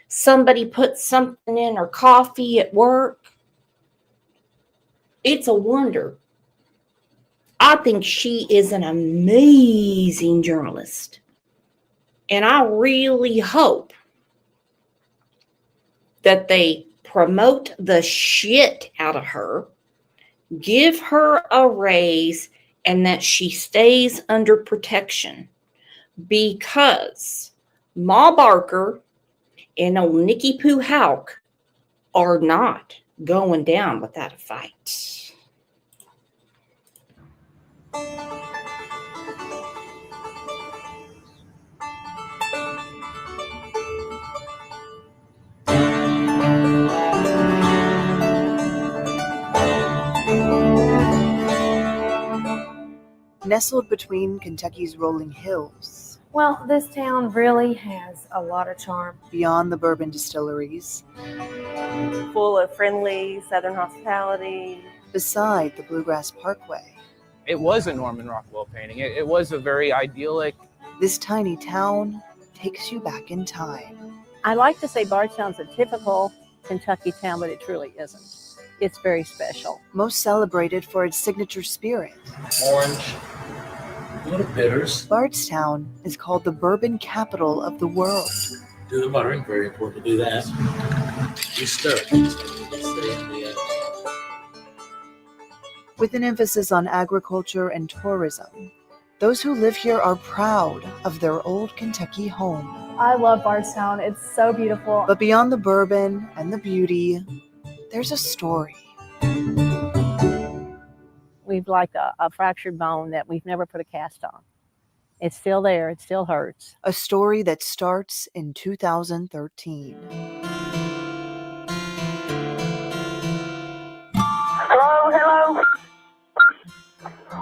Somebody put something in her coffee at work. It's a wonder. I think she is an amazing journalist. And I really hope that they promote the shit out of her, give her a raise, and that she stays under protection, because Ma Barker and old Nikki Pooh Houck are not going down without a fight. Nestled between Kentucky's rolling hills, Well, this town really has a lot of charm. beyond the bourbon distilleries, Full of friendly Southern hospitality. beside the Bluegrass Parkway, It was a Norman Rockwell painting. It was a very idyllic. this tiny town takes you back in time. I like to say Bardstown's a typical Kentucky town, but it truly isn't. It's very special. Most celebrated for its signature spirit. Orange, a little bitters. Bardstown is called the bourbon capital of the world. Do the buttering, very important to do that. You stir it. With an emphasis on agriculture and tourism, those who live here are proud of their old Kentucky home. I love Bardstown. It's so beautiful. But beyond the bourbon and the beauty, there's a story. We've like a fractured bone that we've never put a cast on. It's still there. It still hurts. A story that starts in 2013. Hello.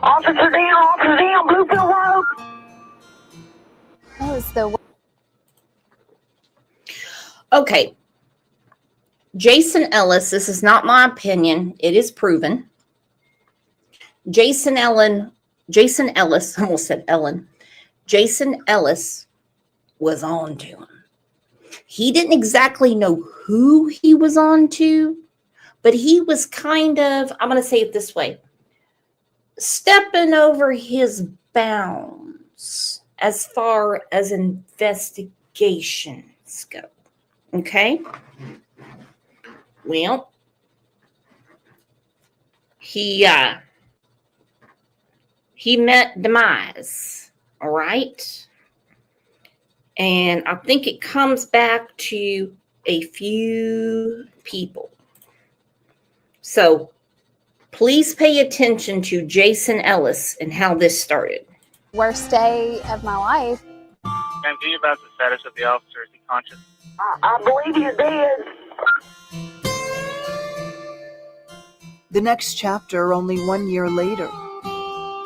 Officer down, Bluefield Road. Okay. Jason Ellis, this is not my opinion. It is proven. Jason Ellis, I almost said Ellen. Jason Ellis was on to him. He didn't exactly know who he was on to, but he was kind of, I'm going to say it this way, stepping over his bounds as far as investigations go. Okay? Well, he met demise, all right? And I think it comes back to a few people. So please pay attention to Jason Ellis and how this started. Worst day of my life. Ma'am, can you about the status of the officer? Is he conscious? I believe he's dead. The next chapter only 1 year later,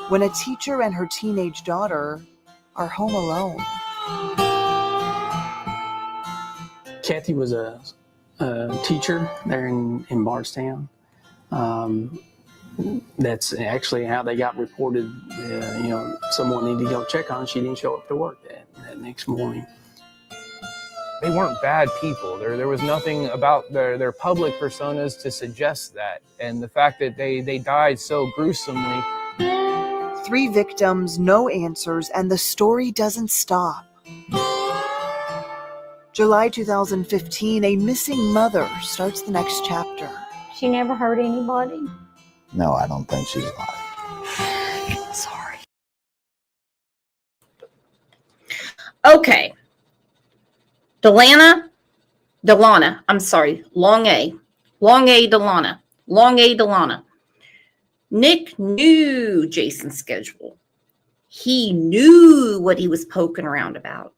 when a teacher and her teenage daughter are home alone. Kathy was a teacher there in Bardstown. That's actually how they got reported. Someone needed to go check on her. She didn't show up to work that next morning. They weren't bad people. There was nothing about their public personas to suggest that. And the fact that they died so gruesomely. 3 victims, no answers, and the story doesn't stop. July 2015, a missing mother starts the next chapter. She never hurt anybody. No, I don't think she's alive. Sorry. Okay. Delana, I'm sorry, Long A Delana. Nick knew Jason's schedule. He knew what he was poking around about.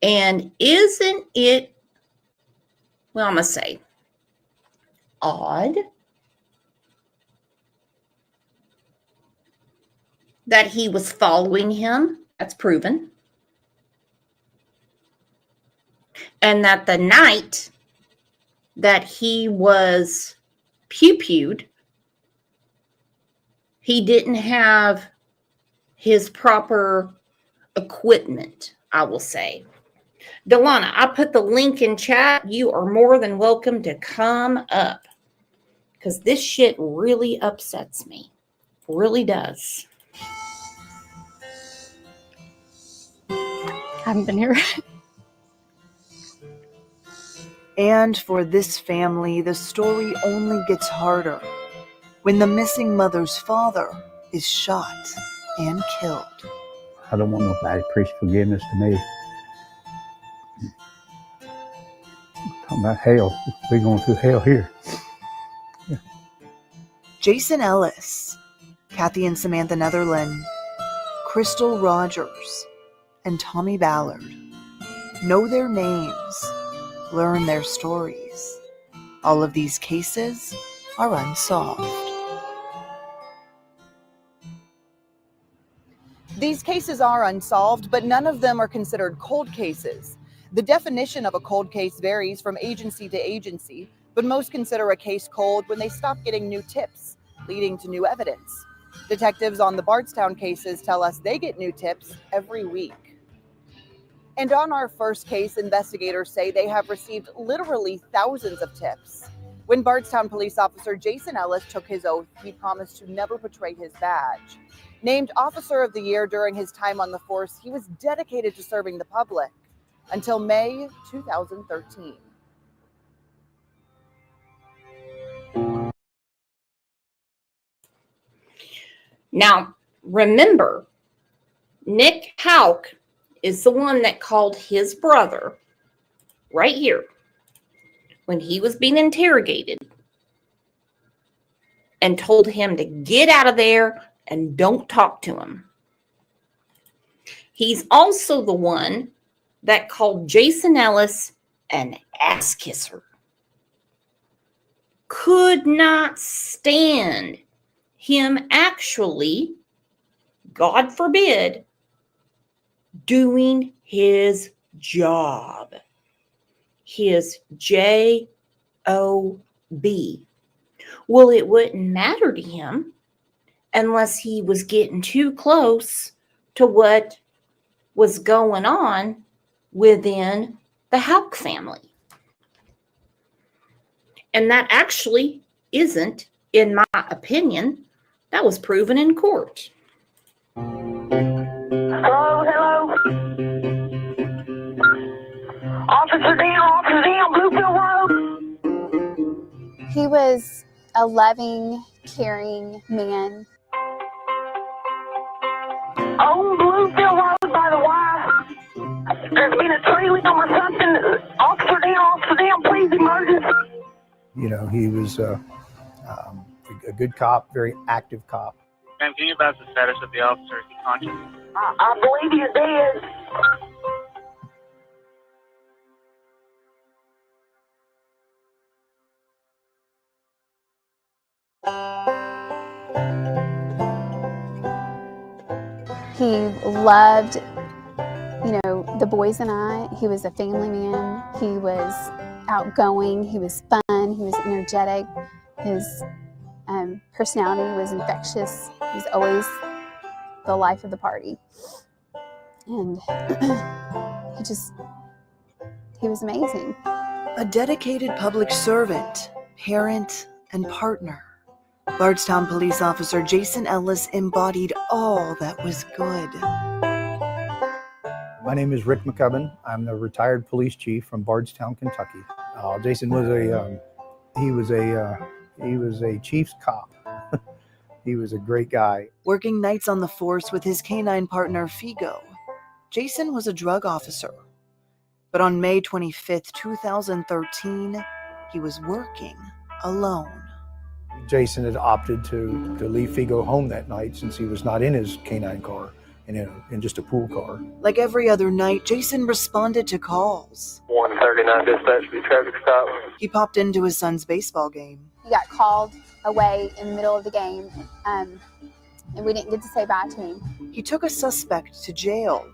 And isn't it, well, I'm going to say, odd that he was following him? That's proven. And that the night that he was pew-pewed, he didn't have his proper equipment, I will say. Delana, I put the link in chat. You are more than welcome to come up because this shit really upsets me. Really does. Haven't been here. And for this family, the story only gets harder when the missing mother's father is shot and killed. I don't want nobody to preach forgiveness to me. Talking about hell. We're going through hell here. Yeah. Jason Ellis, Kathy and Samantha Netherland, Crystal Rogers, and Tommy Ballard. Know their names. Learn their stories. All of these cases are unsolved. These cases are unsolved, but none of them are considered cold cases. The definition of a cold case varies from agency to agency, but most consider a case cold when they stop getting new tips, leading to new evidence. Detectives on the Bardstown cases tell us they get new tips every week. And on our first case, investigators say they have received literally thousands of tips. When Bardstown police officer Jason Ellis took his oath, he promised to never betray his badge. Named Officer of the Year during his time on the force, he was dedicated to serving the public until May 2013. Now, remember, Nick Houck is the one that called his brother right here when he was being interrogated and told him to get out of there and don't talk to him. He's also the one that called Jason Ellis an ass kisser. Could not stand him actually, God forbid, doing his job. His J-O-B. Well, it wouldn't matter to him unless he was getting too close to what was going on within the Houck family. And that actually isn't, in my opinion, that was proven in court. Hello, hello. Officer down, Bluefield Road. He was a loving, caring man. On Bluefield Road by the wire. There's been a tree limb or something. Officer down, please, emergency. You know, he was a good cop, very active cop. Ma'am, can you advise the status of the officer? Is he conscious? I believe he's dead. He loved, the boys and I. He was a family man. He was outgoing. He was fun. He was energetic. His personality was infectious. He was always the life of the party. And he was amazing. A dedicated public servant, parent, and partner. Bardstown police officer Jason Ellis embodied all that was good. My name is Rick McCubbin. I'm the retired police chief from Bardstown, Kentucky. Jason was he was a chief's cop. He was a great guy. Working nights on the force with his canine partner Figo, Jason was a drug officer. But on May 25th, 2013, he was working alone. Jason had opted to leave Figo home that night since he was not in his canine car, in just a pool car. Like every other night, Jason responded to calls. 139 dispatch, the traffic stop. He popped into his son's baseball game. He got called away in the middle of the game, and we didn't get to say bye to him. He took a suspect to jail,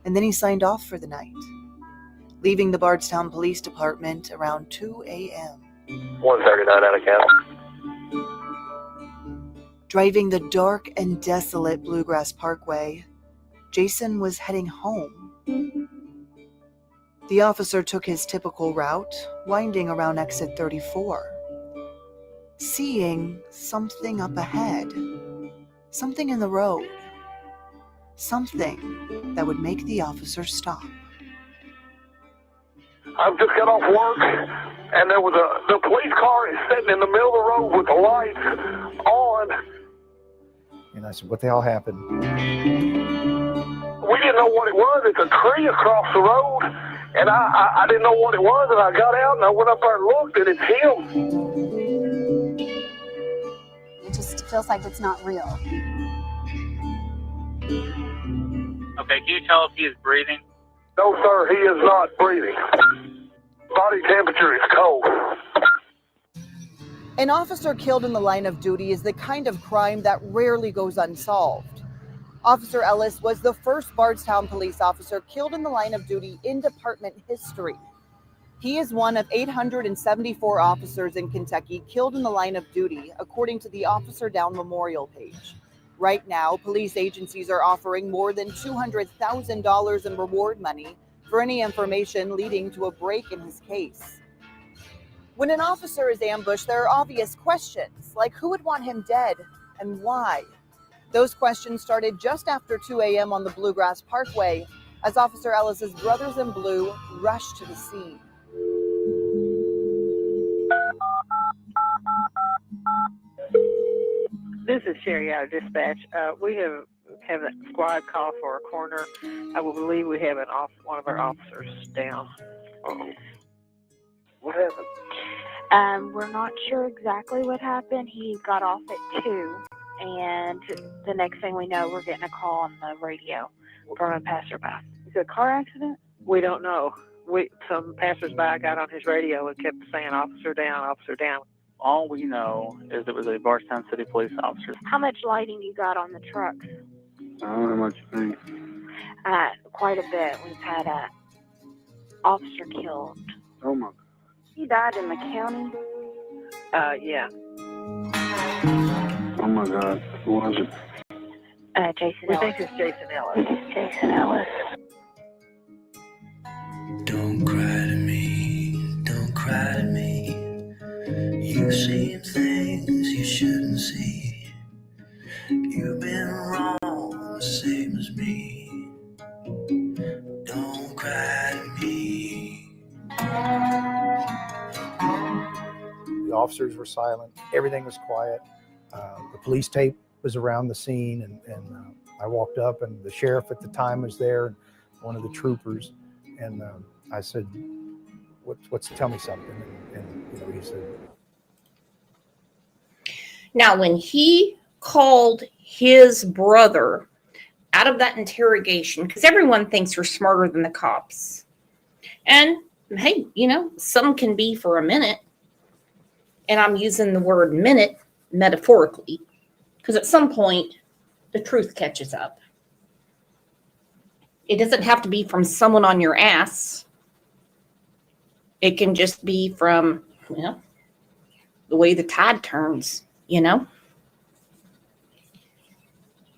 and then he signed off for the night, leaving the Bardstown Police Department around 2 a.m. 139 out of count. Driving the dark and desolate Bluegrass Parkway, Jason was heading home. The officer took his typical route, winding around exit 34, seeing something up ahead, something in the road, something that would make the officer stop. I've just got off work, and there was the police car is sitting in the middle of the road with the lights on. And I said, what the hell happened? We didn't know what it was. It's a tree across the road, and I didn't know what it was, and I got out, and I went up there and looked, and it's him. It just feels like it's not real. Okay, can you tell if he is breathing? No, sir, he is not breathing. Body temperature is cold. An officer killed in the line of duty is the kind of crime that rarely goes unsolved. Officer Ellis was the first Bardstown police officer killed in the line of duty in department history. He is one of 874 officers in Kentucky killed in the line of duty, according to the Officer Down Memorial page. Right now, police agencies are offering more than $200,000 in reward money for any information leading to a break in his case. When an officer is ambushed, there are obvious questions, like who would want him dead and why? Those questions started just after 2 a.m. on the Bluegrass Parkway as Officer Ellis's brothers in blue rushed to the scene. This is Sherry out of dispatch. We have a squad call for a coroner. I will believe we have one of our officers down. Uh-oh. What happened? We're not sure exactly what happened. He got off at 2, and the next thing we know, we're getting a call on the radio from a passerby. Is it a car accident? We don't know. Some passersby got on his radio and kept saying, "Officer down, officer down." All we know is it was a Bardstown City police officer. How much lighting you got on the trucks? I don't know how much you think. Quite a bit. We've had officer killed. Oh my. He died in the county. Yeah. Oh my God. Who was it? Jason We Ellis. think it's Jason Ellis. Jason Ellis. Don't cry to me, don't cry to me. You've seen things you shouldn't see. You've been wrong, the same as me. Don't cry to me. The officers were silent. Everything was quiet. The police tape was around the scene, and I walked up, and the sheriff at the time was there, one of the troopers, and I said, tell me something. And he said. Now, when he called his brother out of that interrogation, because everyone thinks you're smarter than the cops. And hey, some can be for a minute. And I'm using the word minute metaphorically, because at some point, the truth catches up. It doesn't have to be from someone on your ass. It can just be from, the way the tide turns,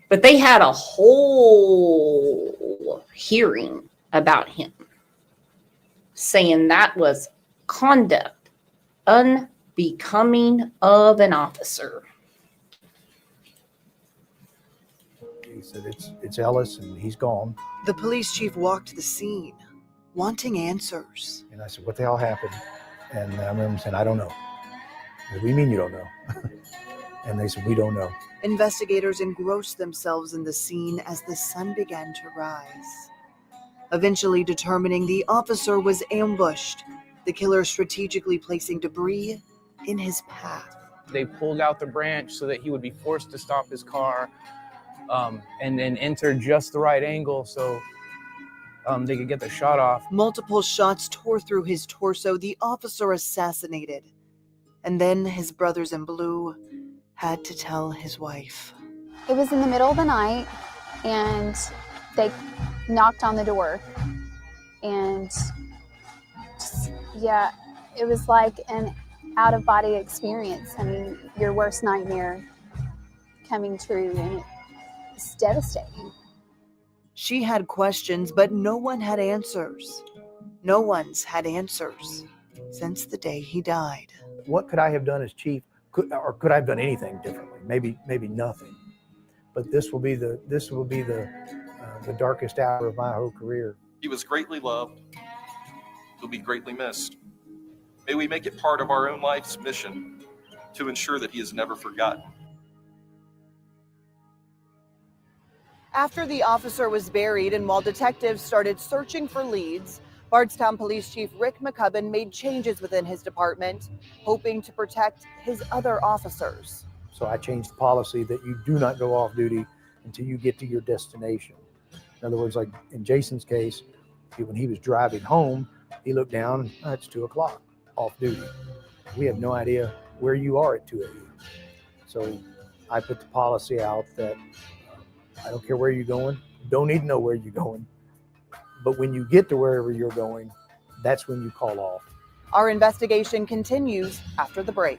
But they had a whole hearing about him, saying that was conduct unbecoming of an officer. He said, it's Ellis, and he's gone. The police chief walked the scene, wanting answers. And I said, what the hell happened? And I remember saying, I don't know. What do you mean you don't know? And they said, we don't know. Investigators engrossed themselves in the scene as the sun began to rise, eventually determining the officer was ambushed, the killer strategically placing debris in his path. They pulled out the branch so that he would be forced to stop his car, and then enter just the right angle so they could get the shot off. Multiple shots tore through his torso, the officer assassinated. And then his brothers in blue had to tell his wife. It was in the middle of the night, and they knocked on the door. And it was like an out-of-body experience. I mean, your worst nightmare coming true, and it's devastating. She had questions, but no one had answers. No one's had answers since the day he died. What could I have done as chief? Could I have done anything differently? Maybe nothing. But this will be the darkest hour of my whole career. He was greatly loved. He'll be greatly missed. May we make it part of our own life's mission to ensure that he is never forgotten. After the officer was buried and while detectives started searching for leads, Bardstown Police Chief Rick McCubbin made changes within his department, hoping to protect his other officers. So I changed the policy that you do not go off duty until you get to your destination. In other words, like in Jason's case, when he was driving home, he looked down and it's 2:00, off duty. We have no idea where you are at 2 a.m. So I put the policy out that I don't care where you're going, don't need to know where you're going. But when you get to wherever you're going, that's when you call off. Our investigation continues after the break.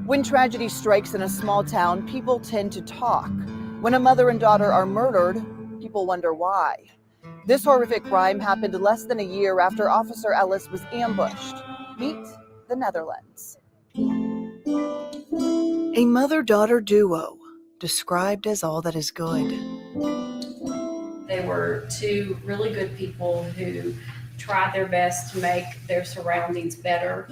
When tragedy strikes in a small town, people tend to talk. When a mother and daughter are murdered, people wonder why. This horrific crime happened less than a year after Officer Ellis was ambushed. Meet the Netherlands. A mother-daughter duo, described as all that is good. They were two really good people who tried their best to make their surroundings better.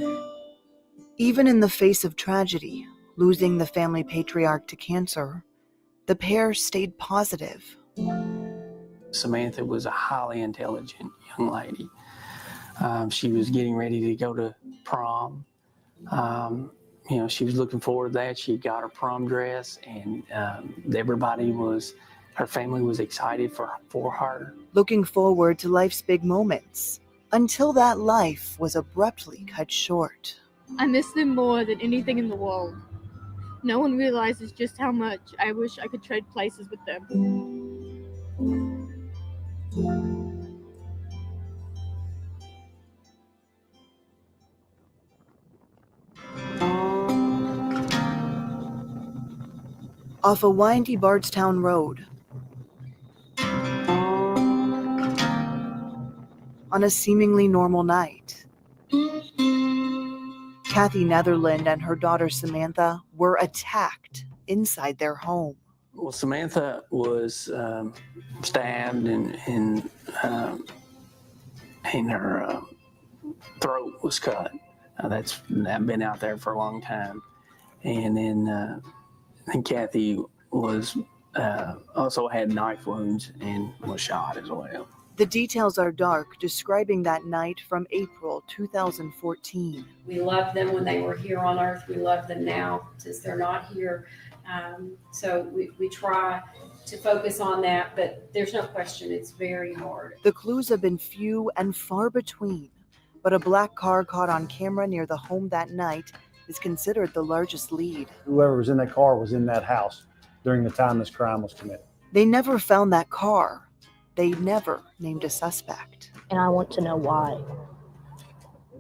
Even in the face of tragedy, losing the family patriarch to cancer, the pair stayed positive. Samantha was a highly intelligent young lady. She was getting ready to go to prom. She was looking forward to that. She got her prom dress, and her family was excited for her. Looking forward to life's big moments, until that life was abruptly cut short. I miss them more than anything in the world. No one realizes just how much I wish I could trade places with them. Off a windy Bardstown road, on a seemingly normal night, Kathy Netherland and her daughter Samantha were attacked inside their home. Well, Samantha was stabbed and her throat was cut. That's been out there for a long time. And then Kathy was also had knife wounds and was shot as well. The details are dark, describing that night from April 2014. We loved them when they were here on Earth. We love them now since they're not here. So we try to focus on that, but there's no question it's very hard. The clues have been few and far between, but a black car caught on camera near the home that night is considered the largest lead. Whoever was in that car was in that house during the time this crime was committed. They never found that car. They never named a suspect. And I want to know why.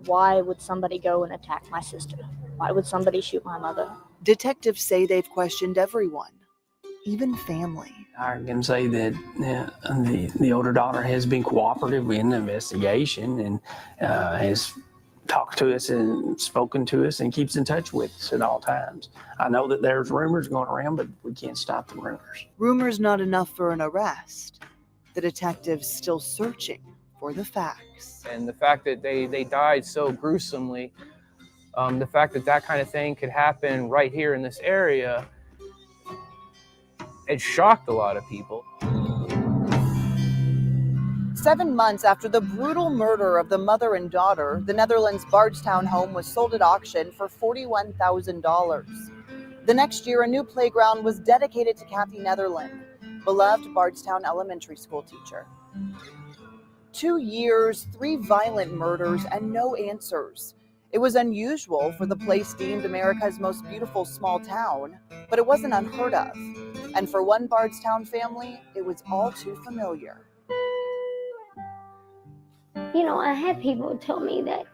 Why would somebody go and attack my sister? Why would somebody shoot my mother? Detectives say they've questioned everyone, even family. I can say that the older daughter has been cooperative in the investigation and has talked to us and spoken to us and keeps in touch with us at all times. I know that there's rumors going around, but we can't stop the rumors. Rumors not enough for an arrest. The detectives still searching for the facts. And the fact that they died so gruesomely, the fact that that kind of thing could happen right here in this area, it shocked a lot of people. 7 months after the brutal murder of the mother and daughter, the Netherlands' Bardstown home was sold at auction for $41,000. The next year, a new playground was dedicated to Kathy Netherland, beloved Bardstown elementary school teacher. 2 years, 3 violent murders, and no answers. It was unusual for the place deemed America's most beautiful small town, but it wasn't unheard of. And for one Bardstown family, it was all too familiar. You know, I had people tell me that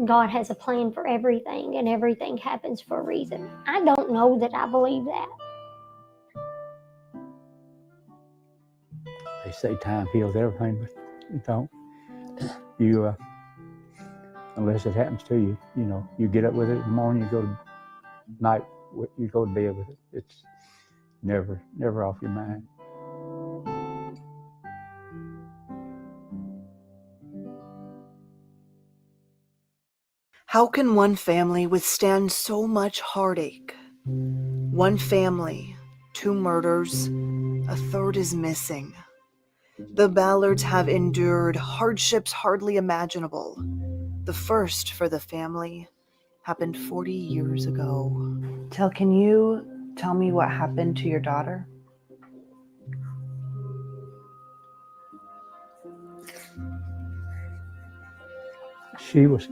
God has a plan for everything and everything happens for a reason. I don't know that I believe that. They say time heals everything, but it don't. You, unless it happens to you, you know, you get up with it in the morning, you go to night, you go to bed with it. It's never off your mind. How can one family withstand so much heartache? One family, 2 murders, a third is missing. The Ballards have endured hardships hardly imaginable. The first for the family happened 40 years ago. Can you tell me what happened to your daughter? She was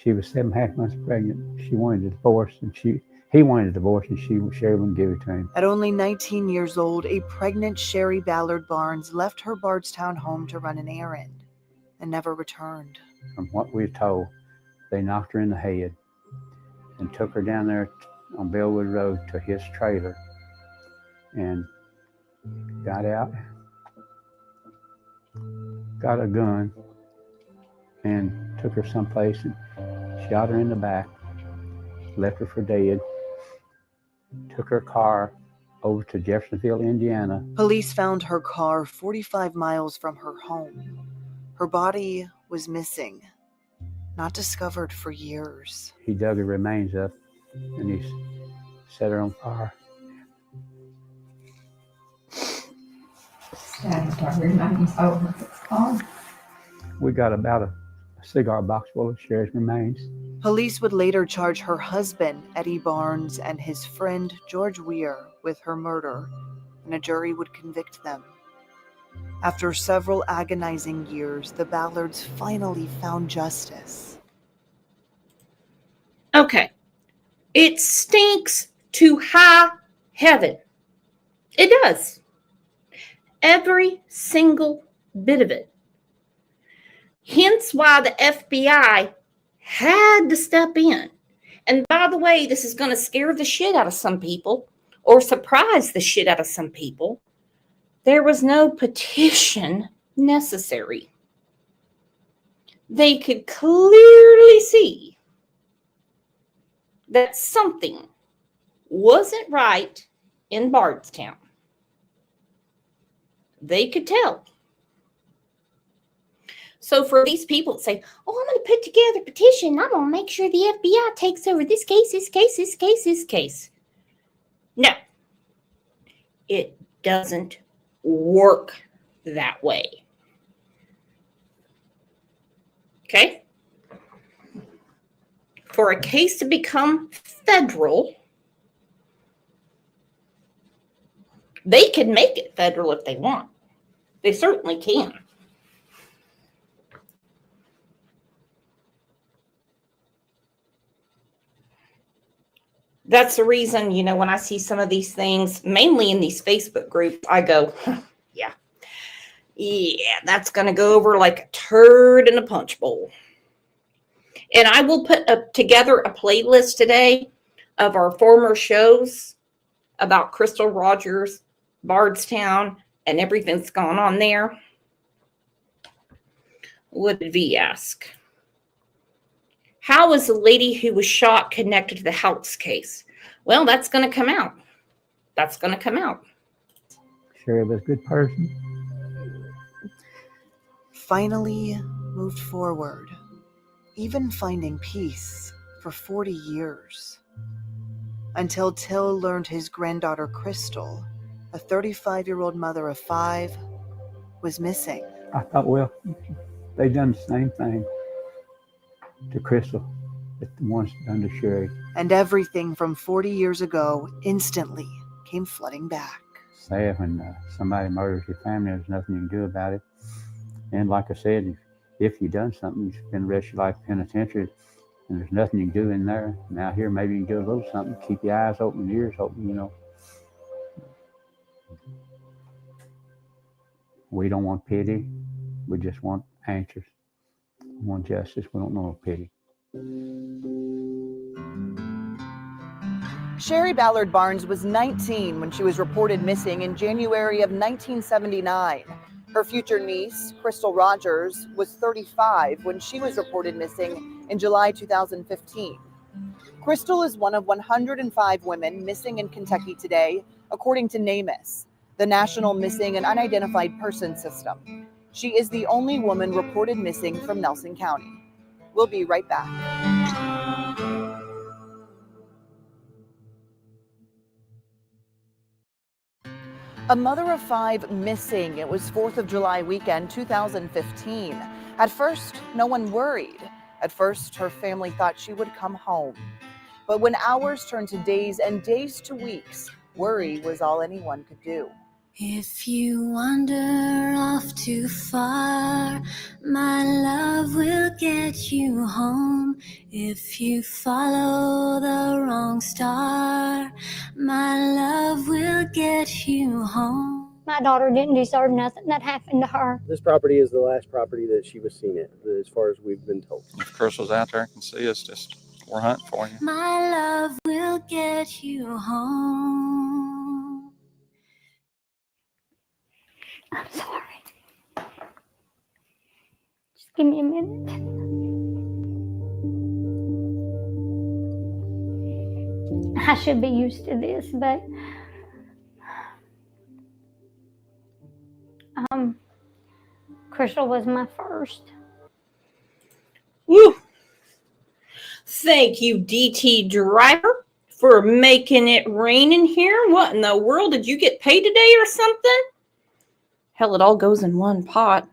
7.5 months pregnant. She wanted a divorce, and he wanted a divorce, and Sherry wouldn't give it to him. At only 19 years old, a pregnant Sherry Ballard Barnes left her Bardstown home to run an errand and never returned. From what we're told, they knocked her in the head and took her down there on Bellwood Road to his trailer and got out, got a gun, and took her someplace and shot her in the back, left her for dead, took her car over to Jeffersonville, Indiana. Police found her car 45 miles from her home. Her body was missing, not discovered for years. He dug her remains up and he set her on fire. Stabbed her remains over. It's gone. We got about a cigar box full of Sherry's remains. Police would later charge her husband, Eddie Barnes, and his friend, George Weir, with her murder, and a jury would convict them. After several agonizing years, the Ballards finally found justice. Okay. It stinks to high heaven. It does. Every single bit of it. Hence why the FBI had to step in. And by the way, this is going to scare the shit out of some people or surprise the shit out of some people. There was no petition necessary. They could clearly see that something wasn't right in Bardstown. They could tell. So for these people to say, oh, I'm going to put together a petition. I'm going to make sure the FBI takes over this case, this case, this case, this case. No. It doesn't work that way. Okay? For a case to become federal, they can make it federal if they want. They certainly can. That's the reason, when I see some of these things, mainly in these Facebook groups, I go, yeah, that's going to go over like a turd in a punch bowl. And I will put together a playlist today of our former shows about Crystal Rogers, Bardstown, and everything that's gone on there. What did V ask? How is the lady who was shot connected to the house case? Well, that's going to come out. That's going to come out. Sherry was a good person. Finally moved forward, even finding peace for 40 years. Until Till learned his granddaughter Crystal, a 35-year-old mother of 5, was missing. I thought, well, they done the same thing to Crystal that the ones done to Sherry. And everything from 40 years ago instantly came flooding back. Sad when somebody murders your family, there's nothing you can do about it. And like I said, if you've done something, you spend the rest of your life penitentiary, and there's nothing you can do in there. Now here, maybe you can do a little something, keep your eyes open, your ears open, We don't want pity. We just want answers. We want justice. We don't know pity. Sherry Ballard Barnes was 19 when she was reported missing in January of 1979. Her future niece, Crystal Rogers, was 35 when she was reported missing in July 2015. Crystal is one of 105 women missing in Kentucky today, according to NamUs, the National Missing and Unidentified Person System. She is the only woman reported missing from Nelson County. We'll be right back. A mother of 5 missing. It was 4th of July weekend, 2015. At first, no one worried. At first, her family thought she would come home. But when hours turned to days and days to weeks, worry was all anyone could do. If you wander off too far, my love will get you home. If you follow the wrong star, my love will get you home. My daughter didn't deserve nothing that happened to her. This property is the last property that she was seen at, as far as we've been told. If Crystal's out there and can see us, we're hunting for you. My love will get you home. I'm sorry. Just give me a minute. I should be used to this, but Crystal was my first. Woo! Thank you, DT driver, for making it rain in here. What in the world? Did you get paid today or something? Hell, it all goes in one pot.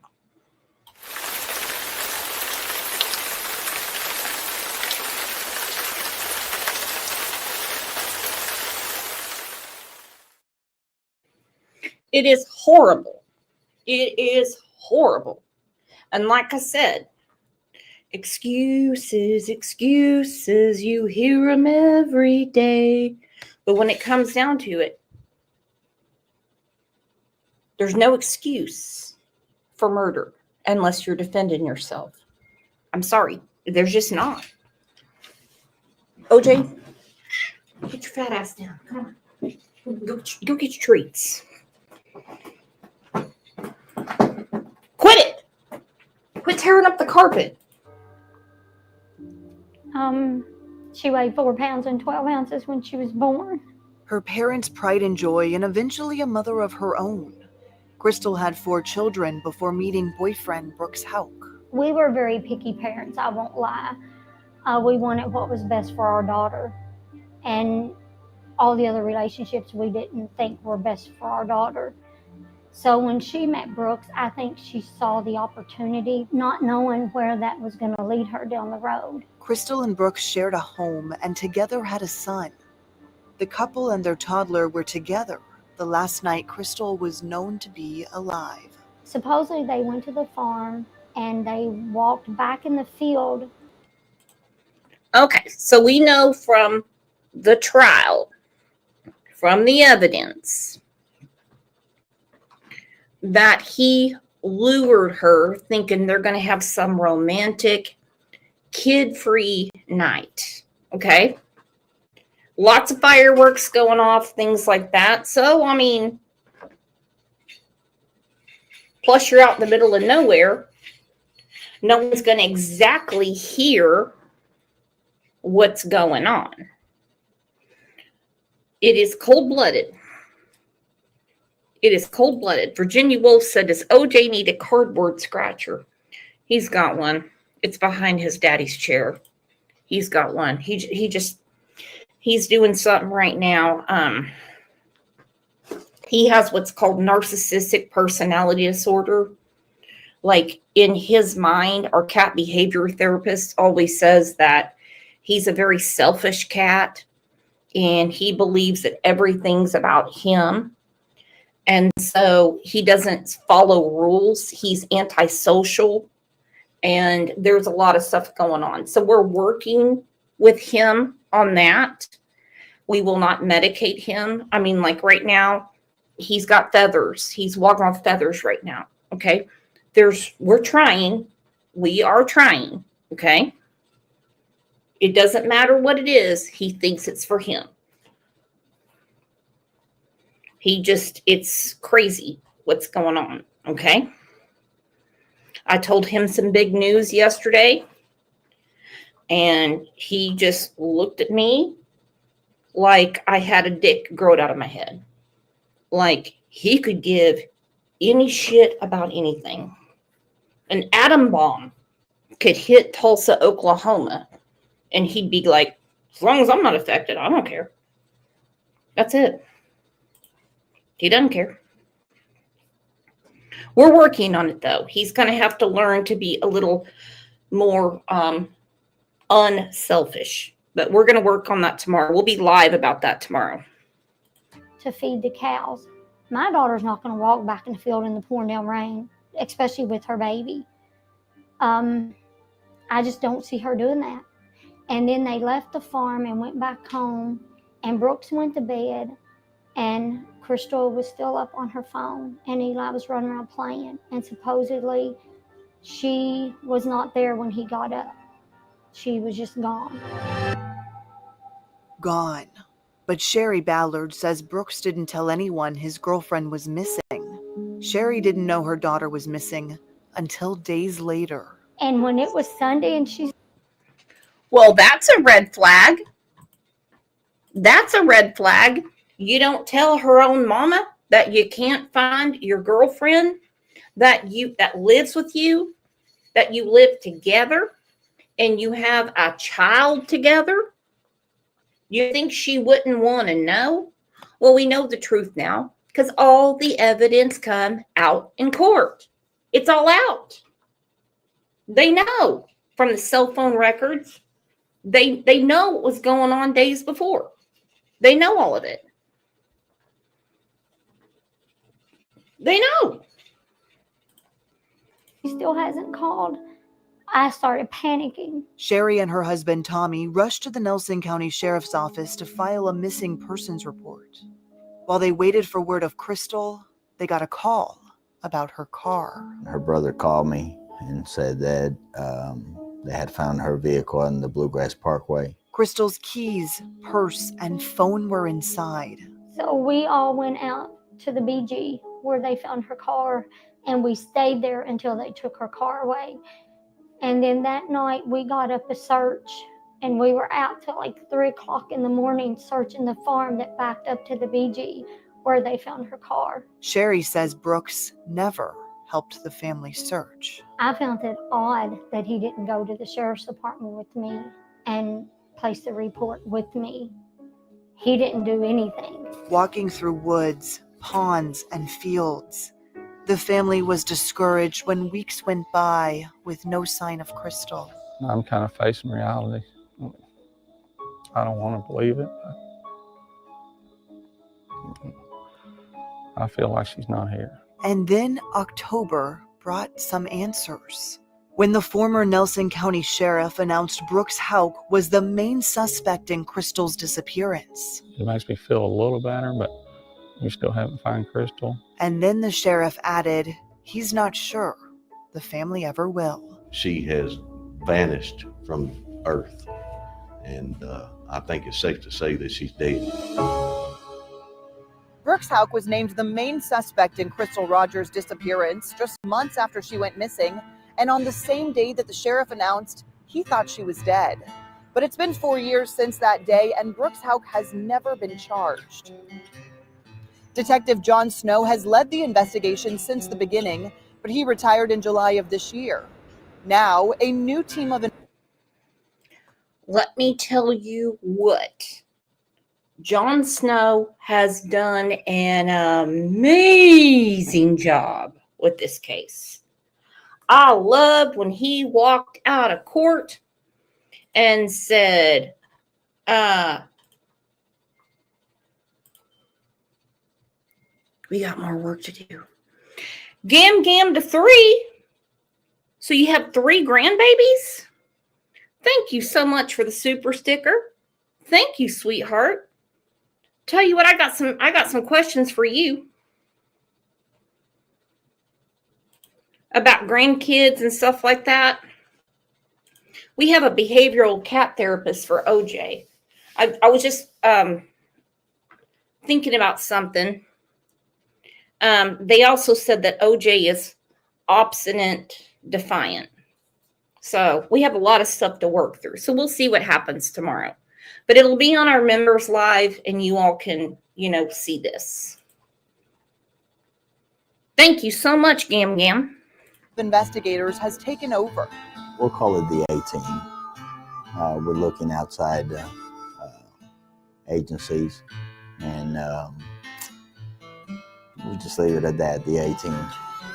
It is horrible. It is horrible. And like I said, Excuses, excuses, you hear them every day. But when it comes down to it, there's no excuse for murder unless you're defending yourself. I'm sorry, there's just not. OJ, get your fat ass down. Come on. Go get your treats. Quit it! Quit tearing up the carpet. She weighed 4 pounds and 12 ounces when she was born. Her parents' pride and joy, and eventually a mother of her own. Crystal had 4 children before meeting boyfriend Brooks Houck. We were very picky parents, I won't lie. We wanted what was best for our daughter. And all the other relationships we didn't think were best for our daughter. So when she met Brooks, I think she saw the opportunity, not knowing where that was going to lead her down the road. Crystal and Brooks shared a home and together had a son. The couple and their toddler were together the last night Crystal was known to be alive. Supposedly they went to the farm and they walked back in the field. Okay, so we know from the trial, from the evidence, that he lured her thinking they're going to have some romantic, kid-free night. Okay? Lots of fireworks going off, things like that. So, I mean, plus you're out in the middle of nowhere. No one's going to exactly hear what's going on. It is cold-blooded. It is cold-blooded. Virginia Woolf said, does OJ need a cardboard scratcher? He's got one. It's behind his daddy's chair. He's got one. He's doing something right now. He has what's called narcissistic personality disorder. Like in his mind, our cat behavior therapist always says that he's a very selfish cat and he believes that everything's about him. And so he doesn't follow rules. He's antisocial. And there's a lot of stuff going on. So we're working with him on that. We will not medicate him. I mean, like right now, he's got feathers. He's walking on feathers right now. Okay. We're trying. We are trying. Okay. It doesn't matter what it is. He thinks it's for him. It's crazy what's going on. Okay. I told him some big news yesterday and he just looked at me like I had a dick growed out of my head. Like he could give any shit about anything. An atom bomb could hit Tulsa, Oklahoma, and he'd be like, as long as I'm not affected, I don't care. That's it. He doesn't care. We're working on it, though. He's going to have to learn to be a little more unselfish. But we're going to work on that tomorrow. We'll be live about that tomorrow. To feed the cows. My daughter's not going to walk back in the field in the pouring down rain, especially with her baby. I just don't see her doing that. And then they left the farm and went back home, and Brooks went to bed, and Crystal was still up on her phone, and Eli was running around playing, and supposedly she was not there when he got up. She was just gone. Gone. But Sherry Ballard says Brooks didn't tell anyone his girlfriend was missing. Sherry didn't know her daughter was missing until days later. And when it was Sunday and she's... Well, that's a red flag. That's a red flag. You don't tell her own mama that you can't find your girlfriend that lives with you, that you live together, and you have a child together. You think she wouldn't want to know? Well, we know the truth now because all the evidence come out in court. It's all out. They know from the cell phone records. They know what was going on days before. They know all of it. They know. She still hasn't called. I started panicking. Sherry and her husband Tommy rushed to the Nelson County Sheriff's Office to file a missing persons report. While they waited for word of Crystal, they got a call about her car. Her brother called me and said that they had found her vehicle on the Bluegrass Parkway. Crystal's keys, purse, and phone were inside. So we all went out to the BG where they found her car, and we stayed there until they took her car away. And then that night we got up a search, and we were out till like 3 o'clock in the morning searching the farm that backed up to the BG where they found her car. Sherry says Brooks never helped the family search. I found it odd that he didn't go to the sheriff's department with me and place the report with me. He didn't do anything. Walking through woods, ponds, and fields, the family was discouraged when weeks went by with no sign of Crystal. I'm kind of facing reality. I don't want to believe it, but I feel like she's not here. And then October brought some answers. When the former Nelson County Sheriff announced Brooks Houck was the main suspect in Crystal's disappearance. It makes me feel a little better, but we still haven't found Crystal. And then the sheriff added, he's not sure the family ever will. She has vanished from Earth, and I think it's safe to say that she's dead. Brooks Houck was named the main suspect in Crystal Rogers' disappearance just months after she went missing, and on the same day that the sheriff announced he thought she was dead. But it's been 4 years since that day, and Brooks Houck has never been charged. Detective John Snow has led the investigation since the beginning, but he retired in July of this year. Now, a new team of... Let me tell you what. John Snow has done an amazing job with this case. I loved when he walked out of court and said, we got more work to do. Gam to 3. So you have 3 grandbabies? Thank you so much for the super sticker. Thank you, sweetheart. Tell you what, I got some questions for you about grandkids and stuff like that. We have a behavioral cat therapist for OJ. I was just thinking about something. They also said that OJ is obstinate, defiant. So we have a lot of stuff to work through. So we'll see what happens tomorrow. But it'll be on our members live, and you all can, see this. Thank you so much, Gam. Investigators has taken over. We'll call it the A-team. We're looking outside agencies, and we'll just leave it at that, the A-team.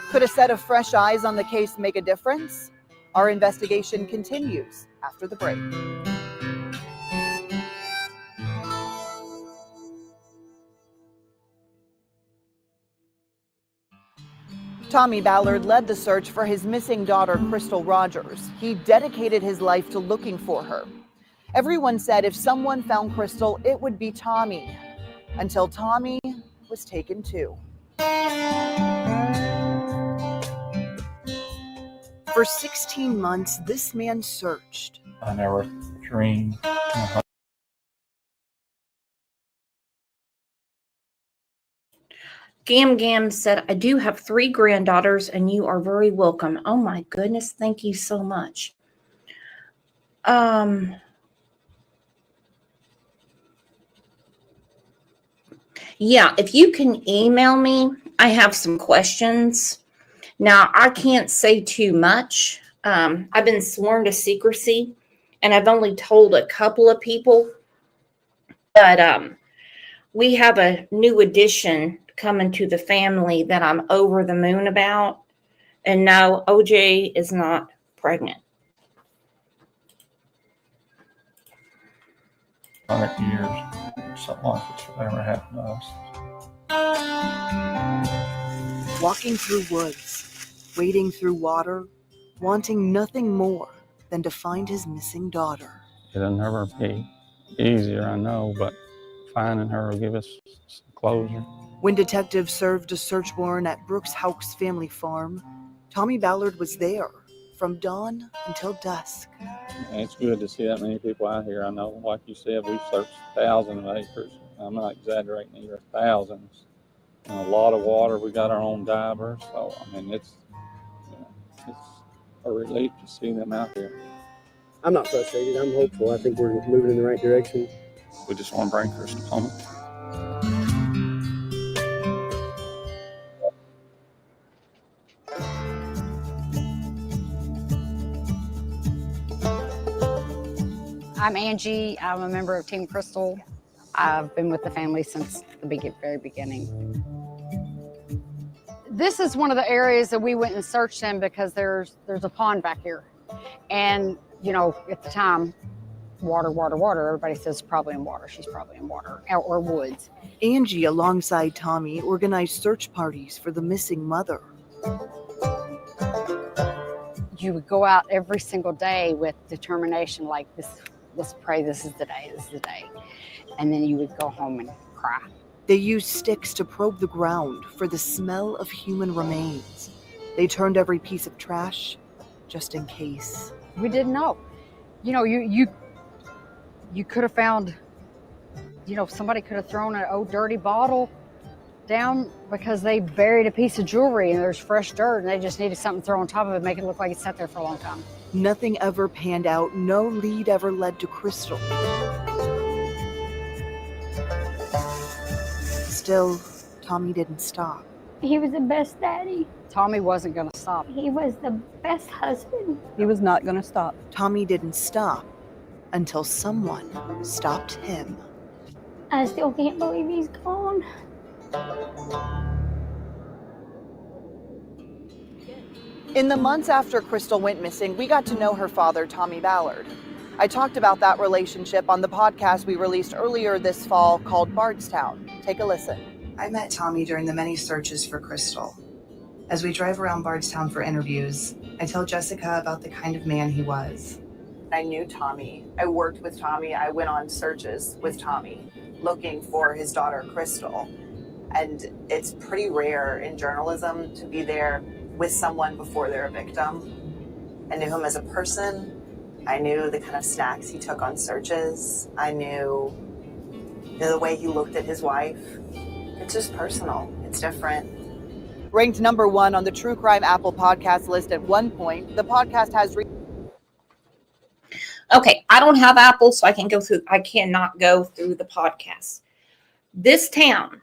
Could a set of fresh eyes on the case make a difference? Our investigation continues after the break. Tommy Ballard led the search for his missing daughter, Crystal Rogers. He dedicated his life to looking for her. Everyone said if someone found Crystal, it would be Tommy, until Tommy was taken too. For 16 months, this man searched. I never dreamed. Gam said, I do have 3 granddaughters, and you are very welcome. Oh my goodness, thank you so much. Yeah, if you can email me, I have some questions. Now, I can't say too much. I've been sworn to secrecy, and I've only told a couple of people. But we have a new addition coming to the family that I'm over the moon about. And no, OJ is not pregnant. 100 years, something like this never happened to us. Walking through woods, wading through water, wanting nothing more than to find his missing daughter. It'll never be easier, I know, but finding her will give us some closure. When detectives served a search warrant at Brooks Houck's family farm, Tommy Ballard was there from dawn until dusk. And it's good to see that many people out here. I know, like you said, we've searched thousands of acres. I'm not exaggerating either, thousands. And a lot of water. We got our own divers. So, I mean, it's a relief to see them out here. I'm not frustrated. I'm hopeful. I think we're moving in the right direction. We just want to bring Crystal home. I'm Angie. I'm a member of Team Crystal. I've been with the family since the very beginning. This is one of the areas that we went and searched in because there's a pond back here. And, you know, at the time, water. Everybody says probably in water. She's probably in water or woods. Angie, alongside Tommy, organized search parties for the missing mother. You would go out every single day with determination, like this. Let's pray this is the day. And then you would go home and cry. They used sticks to probe the ground for the smell of human remains. They turned every piece of trash just in case. We didn't know. You know, you could have found, you know, somebody could have thrown an old dirty bottle down because they buried a piece of jewelry and there's fresh dirt and they just needed something thrown on top of it, make it look like it sat there for a long time. Nothing ever panned out. No lead ever led to Crystal. Still, Tommy didn't stop. He was the best daddy. Tommy wasn't going to stop. He was the best husband. He was not going to stop. Tommy didn't stop until someone stopped him. I still can't believe he's gone. In the months after Crystal went missing, we got to know her father, Tommy Ballard. I talked about that relationship on the podcast we released earlier this fall called Bardstown. Take a listen. I met Tommy during the many searches for Crystal. As we drive around Bardstown for interviews, I tell Jessica about the kind of man he was. I knew Tommy. I worked with Tommy. I went on searches with Tommy looking for his daughter, Crystal. And it's pretty rare in journalism to be there with someone before they're a victim. I knew him as a person. I knew the kind of snacks he took on searches. I knew the way he looked at his wife. It's just personal. It's different. Ranked number 1 on the True Crime Apple podcast list at one point, the podcast has... Okay, I don't have Apple, so I cannot go through the podcast. This town,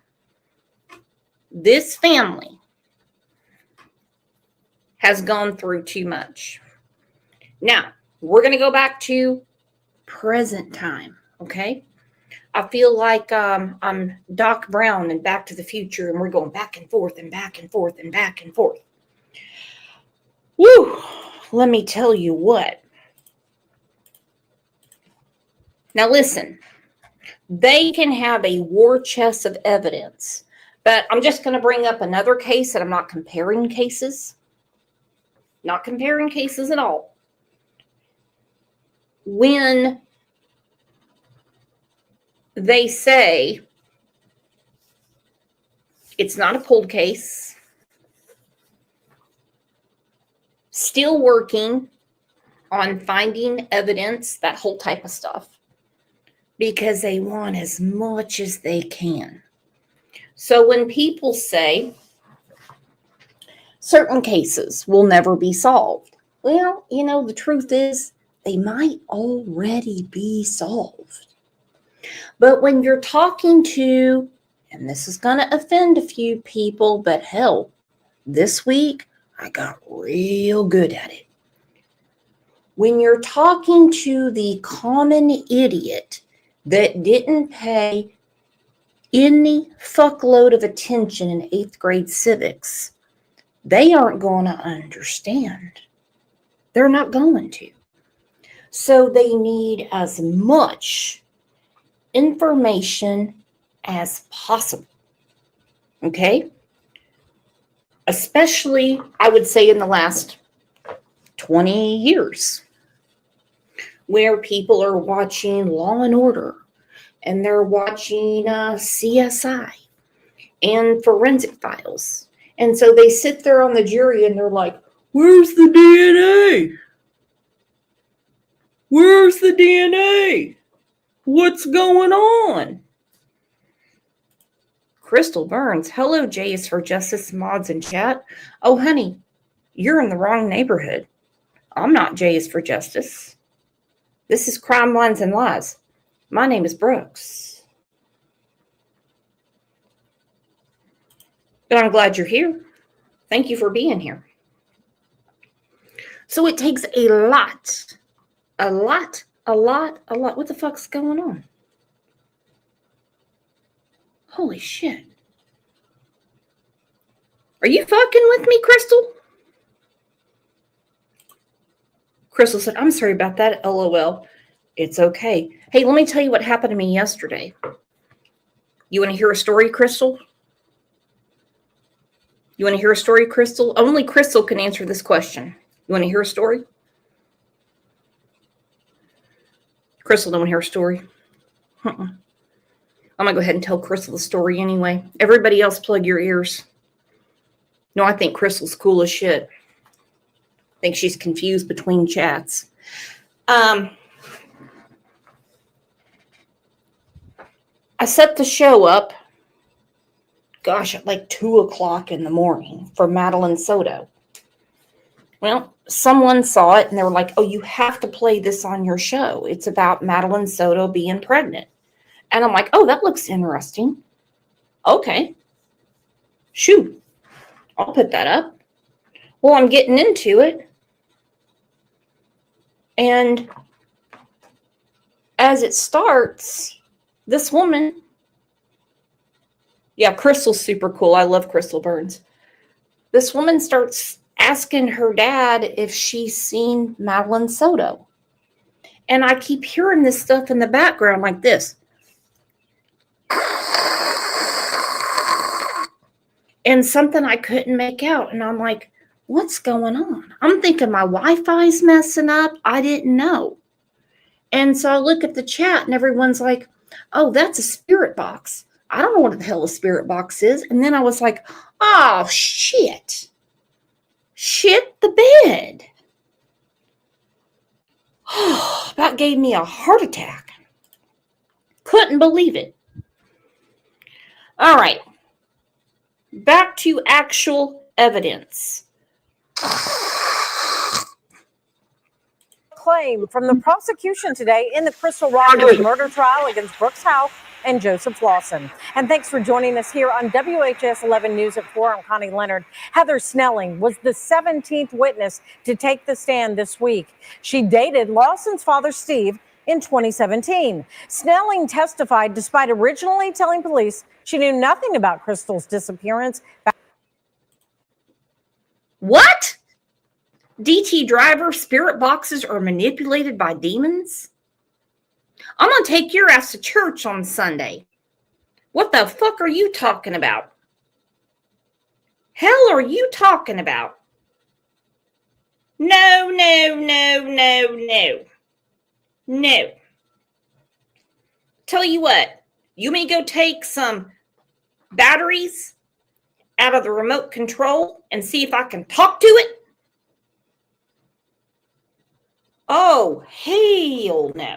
this family has gone through too much. Now, we're going to go back to present time, okay? I feel like I'm Doc Brown and Back to the Future, and we're going back and forth and back and forth and back and forth. Woo! Let me tell you what. Now listen, they can have a war chest of evidence, but I'm just going to bring up another case that I'm not comparing cases. Not comparing cases at all. When they say it's not a cold case, still working on finding evidence, that whole type of stuff, because they want as much as they can. So when people say certain cases will never be solved, well, you know, the truth is they might already be solved. But when you're talking to, and this is going to offend a few people, but hell, this week I got real good at it. When you're talking to the common idiot that didn't pay any fuckload of attention in 8th grade civics, they aren't going to understand. They're not going to. So they need as much information as possible. Okay? Especially, I would say, in the last 20 years, where people are watching Law and Order, and they're watching CSI and Forensic Files. And so they sit there on the jury and they're like, where's the DNA? Where's the DNA? What's going on? Crystal Burns. Hello, J is for Justice mods in chat. Oh, honey, you're in the wrong neighborhood. I'm not J is for Justice. This is Crime Lines and Lies. My name is Brooks. But I'm glad you're here. Thank you for being here. So it takes a lot. What the fuck's going on? Holy shit. Are you fucking with me, Crystal? Crystal said, I'm sorry about that, LOL. It's okay. Hey, let me tell you what happened to me yesterday. You want to hear a story, Crystal? You want to hear a story, Crystal? Only Crystal can answer this question. You want to hear a story? Crystal don't want to hear a story. I'm going to go ahead and tell Crystal the story anyway. Everybody else plug your ears. No, I think Crystal's cool as shit. I think she's confused between chats. I set the show up, gosh, at like 2 o'clock in the morning for Madeline Soto. Well, someone saw it and they were like, oh, you have to play this on your show. It's about Madeline Soto being pregnant. And I'm like, oh, that looks interesting. Okay. Shoot. I'll put that up. Well, I'm getting into it. And as it starts, this woman, yeah, Crystal's super cool. I love Crystal Burns. This woman starts asking her dad if she's seen Madeline Soto. And I keep hearing this stuff in the background like this. And something I couldn't make out. And I'm like, what's going on? I'm thinking my Wi-Fi's messing up. I didn't know. And so I look at the chat and everyone's like, oh, that's a spirit box. I don't know what the hell a spirit box is. And then I was like, oh, shit. Shit the bed. That gave me a heart attack. Couldn't believe it. All right. Back to actual evidence. Claim from the prosecution today in the Crystal Rogers murder trial against Brooks Howe and Joseph Lawson. And thanks for joining us here on WHS 11 News at 4. I'm Connie Leonard. Heather Snelling was the 17th witness to take the stand this week. She dated Lawson's father, Steve, in 2017. Snelling testified despite originally telling police she knew nothing about Crystal's disappearance. What? DT driver, spirit boxes are manipulated by demons? I'm going to take your ass to church on Sunday. What the fuck are you talking about? Hell are you talking about? No. Tell you what, you may go take some batteries out of the remote control and see if I can talk to it? Oh, hell no.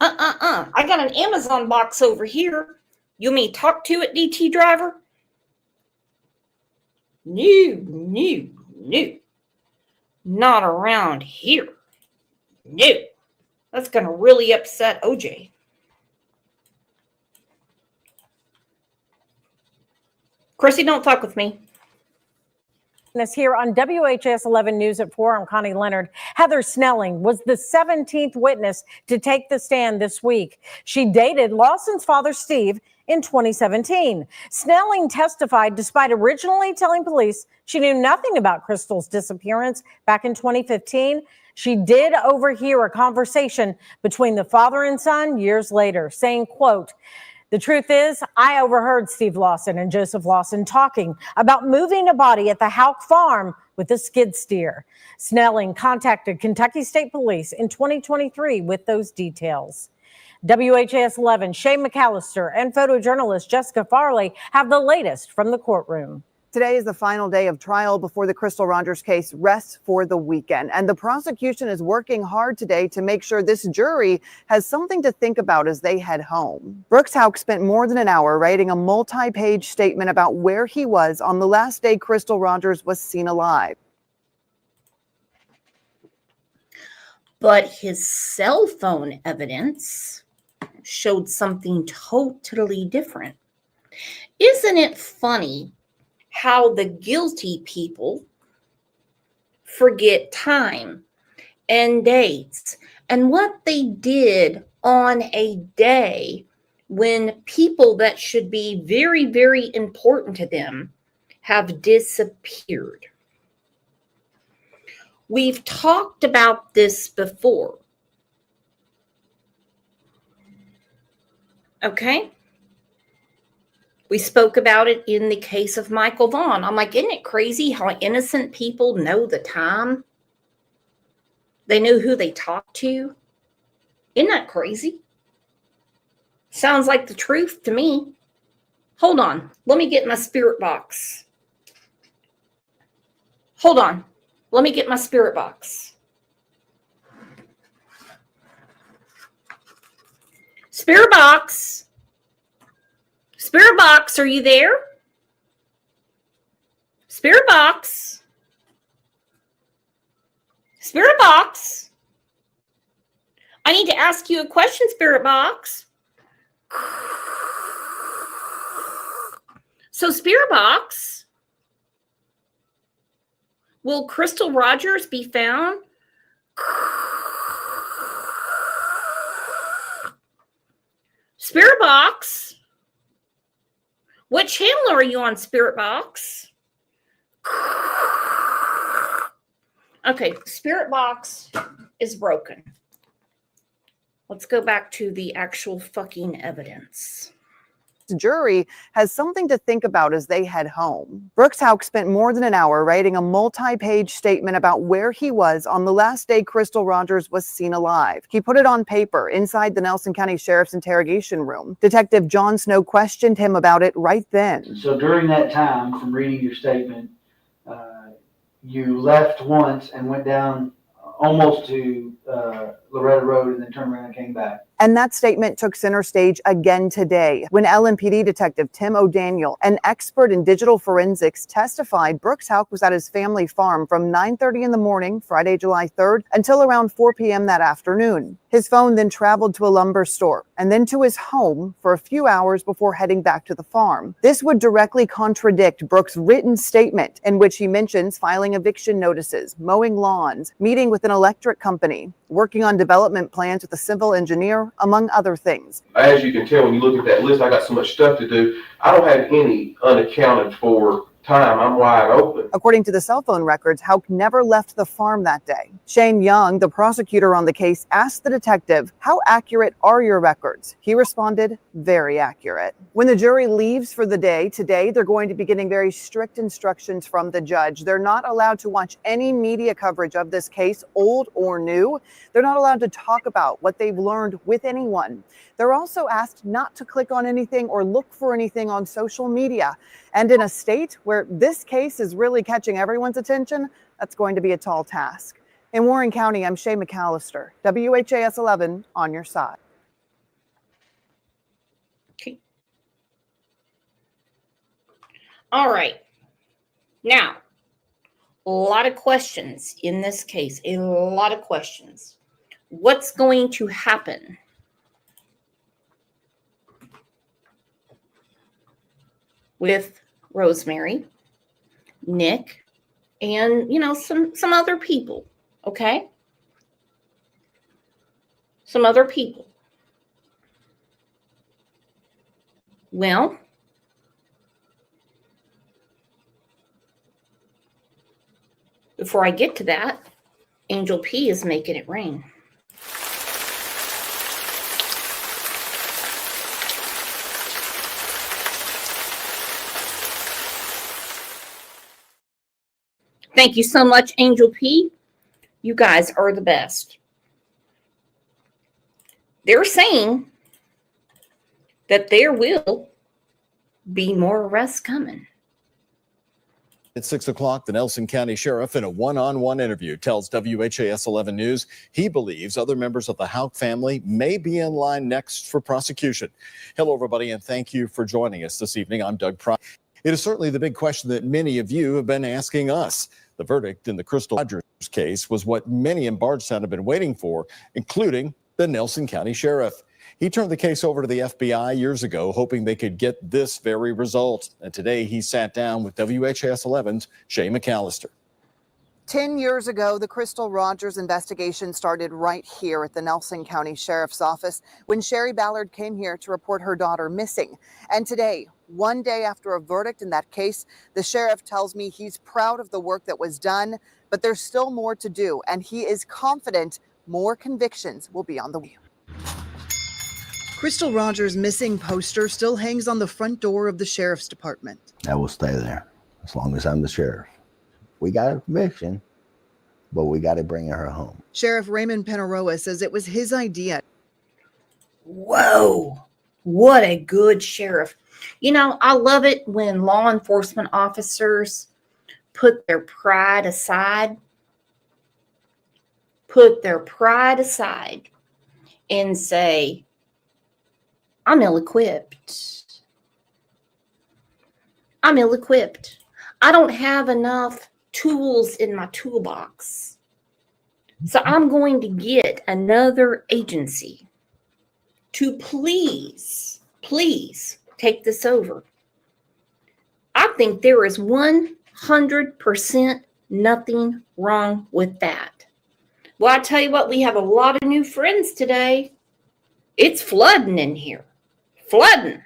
I got an Amazon box over here. You want me to talk to it, DT driver? No. Not around here. No. That's going to really upset OJ. Chrissy, don't fuck with me. Here on WHS 11 News at 4, I'm Connie Leonard. Heather Snelling was the 17th witness to take the stand this week. She dated Lawson's father, Steve, in 2017. Snelling testified despite originally telling police she knew nothing about Crystal's disappearance back in 2015. She did overhear a conversation between the father and son years later, saying, quote, The truth is, I overheard Steve Lawson and Joseph Lawson talking about moving a body at the Houck farm with a skid steer. Snelling contacted Kentucky State Police in 2023 with those details. WHAS 11, Shane McAllister and photojournalist Jessica Farley have the latest from the courtroom. Today is the final day of trial before the Crystal Rogers case rests for the weekend. And the prosecution is working hard today to make sure this jury has something to think about as they head home. Brooks Houck spent more than an hour writing a multi-page statement about where he was on the last day Crystal Rogers was seen alive. But his cell phone evidence showed something totally different. Isn't it funny how the guilty people forget time and dates and what they did on a day when people that should be very, very important to them have disappeared? We've talked about this before. Okay? We spoke about it in the case of Michael Vaughn. I'm like, isn't it crazy how innocent people know the time? They know who they talked to. Isn't that crazy? Sounds like the truth to me. Hold on. Let me get my spirit box. Hold on. Let me get my spirit box. Spirit box. Spirit box, are you there? Spirit box. Spirit box. I need to ask you a question, Spirit box. So, Spirit box, will Crystal Rogers be found? Spirit box. What channel are you on, Spirit box? Okay, Spirit box is broken. Let's go back to the actual fucking evidence. The jury has something to think about as they head home. Brooks Houck spent more than an hour writing a multi-page statement about where he was on the last day Crystal Rogers was seen alive. He put it on paper inside the Nelson County Sheriff's interrogation room. Detective John Snow questioned him about it right then. So during that time, from reading your statement, you left once and went down almost to Loretta Road and then turned around and came back. And that statement took center stage again today when LMPD Detective Tim O'Daniel, an expert in digital forensics, testified Brooks Houck was at his family farm from 9:30 in the morning, Friday, July 3rd, until around 4 p.m. that afternoon. His phone then traveled to a lumber store and then to his home for a few hours before heading back to the farm. This would directly contradict Brooks' written statement in which he mentions filing eviction notices, mowing lawns, meeting with an electric company, working on development plans with a civil engineer, among other things. As you can tell, when you look at that list, I got so much stuff to do. I don't have any unaccounted for time. I'm wide open. According to the cell phone records, Houck never left the farm that day. Shane Young, the prosecutor on the case, asked the detective, "How accurate are your records?" He responded, "Very accurate." When the jury leaves for the day today, they're going to be getting very strict instructions from the judge. They're not allowed to watch any media coverage of this case, old or new. They're not allowed to talk about what they've learned with anyone. They're also asked not to click on anything or look for anything on social media. And in a state where this case is really catching everyone's attention, that's going to be a tall task. In Warren County, I'm Shay McAllister, WHAS 11 on your side. Okay. All right. Now, a lot of questions in this case, a lot of questions. What's going to happen? With Rosemary, Nick, and, some other people, okay? Some other people. Well, before I get to that, Angel P is making it rain. Thank you so much, Angel P. You guys are the best. They're saying that there will be more arrests coming. At 6 o'clock, the Nelson County Sheriff, in a one-on-one interview, tells WHAS 11 News he believes other members of the Houck family may be in line next for prosecution. Hello, everybody, and thank you for joining us this evening. I'm Doug Price. It is certainly the big question that many of you have been asking us. The verdict in the Crystal Rogers case was what many in Bardstown have been waiting for, including the Nelson County Sheriff. He turned the case over to the FBI years ago, hoping they could get this very result. And today he sat down with WHAS 11's Shay McAllister. 10 years ago, the Crystal Rogers investigation started right here at the Nelson County Sheriff's Office when Sherry Ballard came here to report her daughter missing. And today, one day after a verdict in that case, the sheriff tells me he's proud of the work that was done, but there's still more to do, and he is confident more convictions will be on the way. Crystal Rogers' missing poster still hangs on the front door of the sheriff's department. I will stay there as long as I'm the sheriff. We got a conviction, but we got to bring her home. Sheriff Raymond Penaroa says it was his idea. Whoa, what a good sheriff. You know, I love it when law enforcement officers put their pride aside, and say, I'm ill-equipped. I don't have enough tools in my toolbox. So I'm going to get another agency to please take this over. I think there is 100% nothing wrong with that. Well, I tell you what, we have a lot of new friends today. It's flooding in here. Flooding.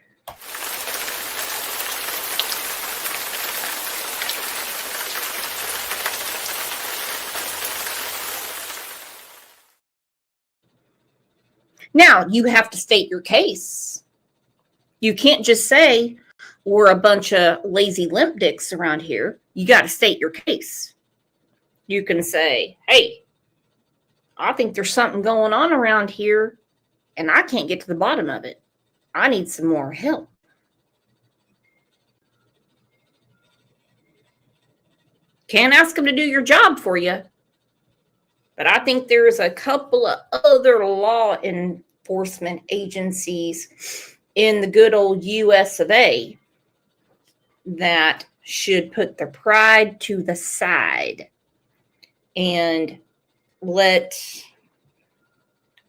Now, you have to state your case. You can't just say we're a bunch of lazy limp dicks around here. You got to state your case. You can say, hey, I think there's something going on around here, and I can't get to the bottom of it. I need some more help. Can't ask them to do your job for you. But I think there's a couple of other law enforcement agencies in the good old US of A that should put their pride to the side and let,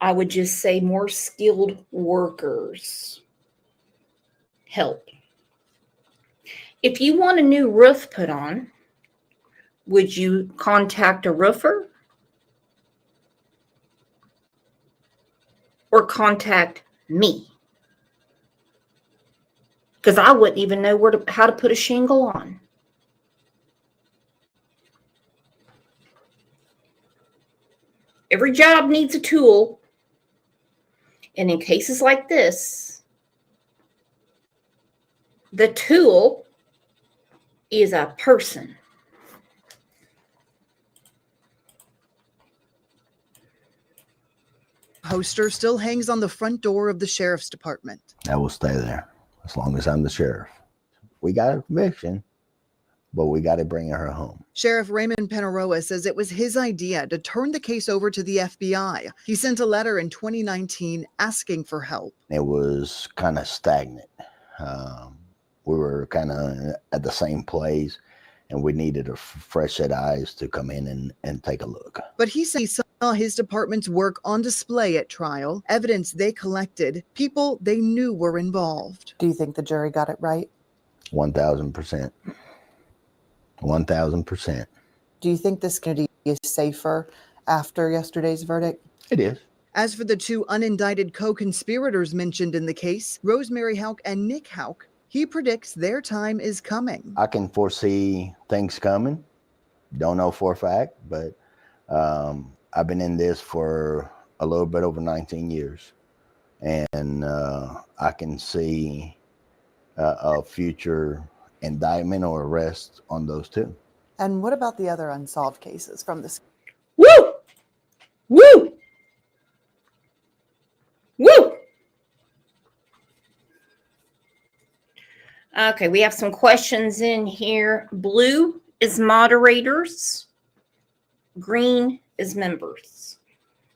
I would just say, more skilled workers help. If you want a new roof put on, would you contact a roofer or contact me? Because I wouldn't even know how to put a shingle on. Every job needs a tool. And in cases like this, the tool is a person. Poster still hangs on the front door of the sheriff's department. I will stay there as long as I'm the sheriff. We got a conviction, but we got to bring her home. Sheriff Raymond Penaroa says it was his idea to turn the case over to the FBI. He sent a letter in 2019 asking for help. It was kind of stagnant. We were kind of at the same place, and we needed a fresh set of eyes to come in and take a look. But he said he saw his department's work on display at trial, evidence they collected, people they knew were involved. Do you think the jury got it right? 1,000%. 1,000%. Do you think this community is safer after yesterday's verdict? It is. As for the two unindicted co-conspirators mentioned in the case, Rosemary Houck and Nick Houck, he predicts their time is coming. I can foresee things coming. Don't know for a fact, but I've been in this for a little bit over 19 years. And I can see a future indictment or arrest on those two. And what about the other unsolved cases from this? Woo! Woo! Woo! Okay, we have some questions in here. Blue is moderators. Green is members.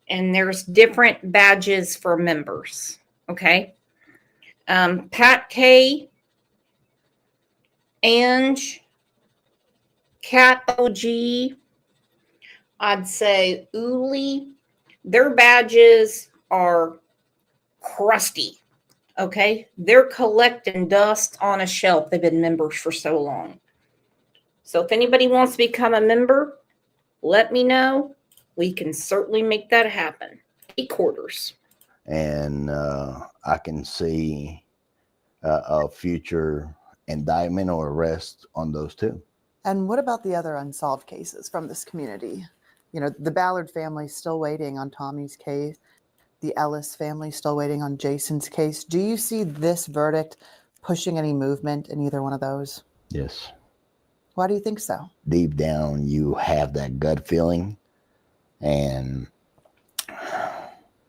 And there's different badges for members. Okay. Pat K, Ange, Cat OG, I'd say Uli. Their badges are crusty. Okay. They're collecting dust on a shelf. They've been members for so long. So if anybody wants to become a member, let me know. We can certainly make that happen. 8 quarters. And I can see a future indictment or arrest on those two. And what about the other unsolved cases from this community? You know, the Ballard family still waiting on Tommy's case. The Ellis family still waiting on Jason's case. Do you see this verdict pushing any movement in either one of those? Yes. Why do you think so? Deep down, you have that gut feeling, and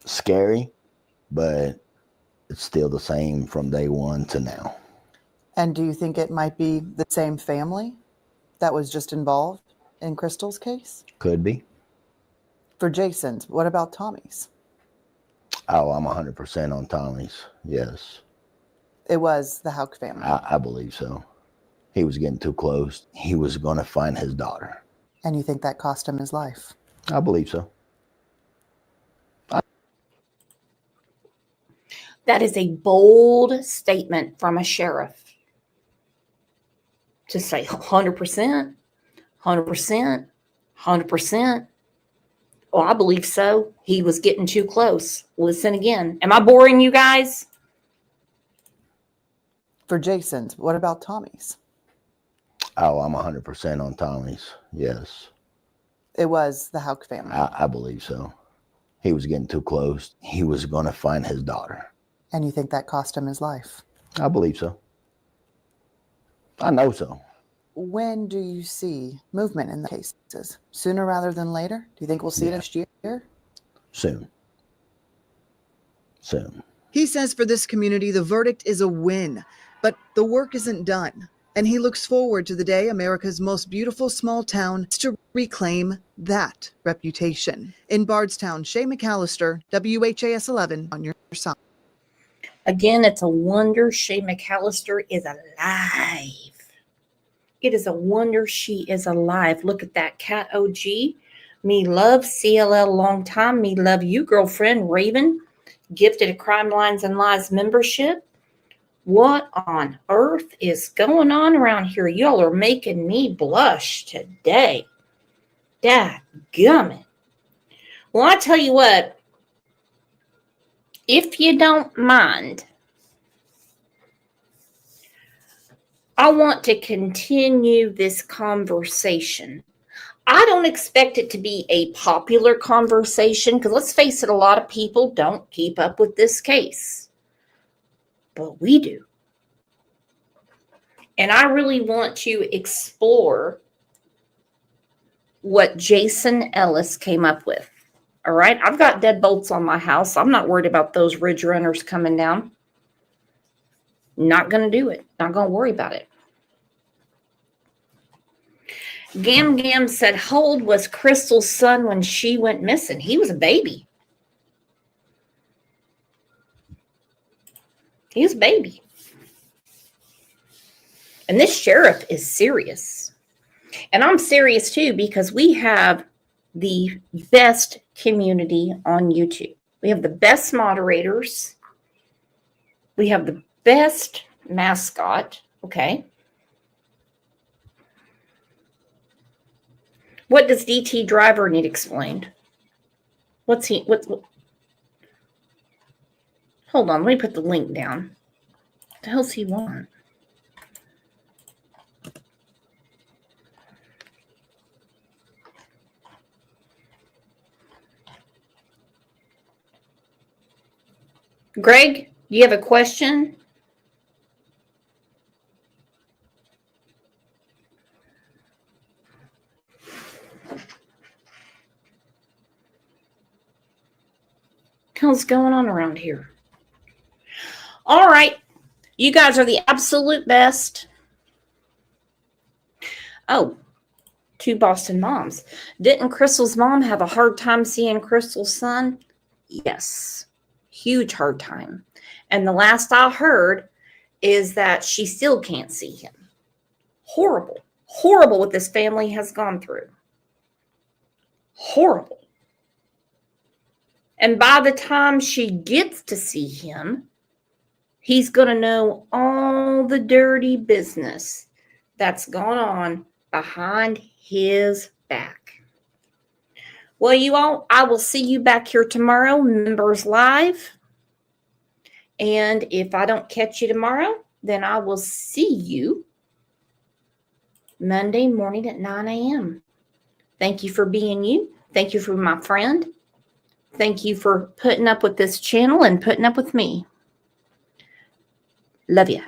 scary, but it's still the same from day one to now. And do you think it might be the same family that was just involved in Crystal's case? Could be. For Jason's, what about Tommy's? Oh, I'm 100% on Tommy's. Yes. It was the Houck family. I believe so. He was getting too close. He was going to find his daughter. And you think that cost him his life? I believe so. That is a bold statement from a sheriff to say 100%, 100%, 100%. Oh, I believe so. He was getting too close. Listen again. Am I boring you guys? For Jason's, what about Tommy's? Oh, I'm 100% on Tommy's. Yes. It was the Houck family. I believe so. He was getting too close. He was going to find his daughter. And you think that cost him his life? I believe so. I know so. When do you see movement in the cases? Sooner rather than later? Do you think we'll see it next year? Soon. Soon. He says for this community, the verdict is a win, but the work isn't done. And he looks forward to the day America's most beautiful small town to reclaim that reputation. In Bardstown, Shay McAllister, WHAS 11 on your side. Again, it's a wonder Shay McAllister is alive. It is a wonder she is alive. Look at that. Cat OG. Me love CLL long time. Me love you, girlfriend. Raven. Gifted a Crime Lines and Lies membership. What on earth is going on around here? Y'all are making me blush today. Dadgummit. Well, I tell you what. If you don't mind, I want to continue this conversation. I don't expect it to be a popular conversation because let's face it, a lot of people don't keep up with this case. But we do. And I really want to explore what Jason Ellis came up with. All right. I've got deadbolts on my house. I'm not worried about those ridge runners coming down. Not going to do it. Not going to worry about it. Gam Gam said, how old was Crystal's son when she went missing? He was a baby. He was a baby. And this sheriff is serious. And I'm serious too because we have the best community on YouTube. We have the best moderators. We have the best mascot. Okay. What does DT Driver need explained? What's hold on, let me put the link down. What the hell's he want? Greg, do you have a question? hell's going on around here? All right. You guys are the absolute best. Oh, two Boston moms. Didn't Crystal's mom have a hard time seeing Crystal's son? Yes. Huge hard time. And the last I heard is that she still can't see him. Horrible. Horrible what this family has gone through. Horrible. And by the time she gets to see him, he's going to know all the dirty business that's gone on behind his back. Well, you all, I will see you back here tomorrow, Members Live. And if I don't catch you tomorrow, then I will see you Monday morning at 9 a.m. Thank you for being you. Thank you for my friend. Thank you for putting up with this channel and putting up with me. Love ya.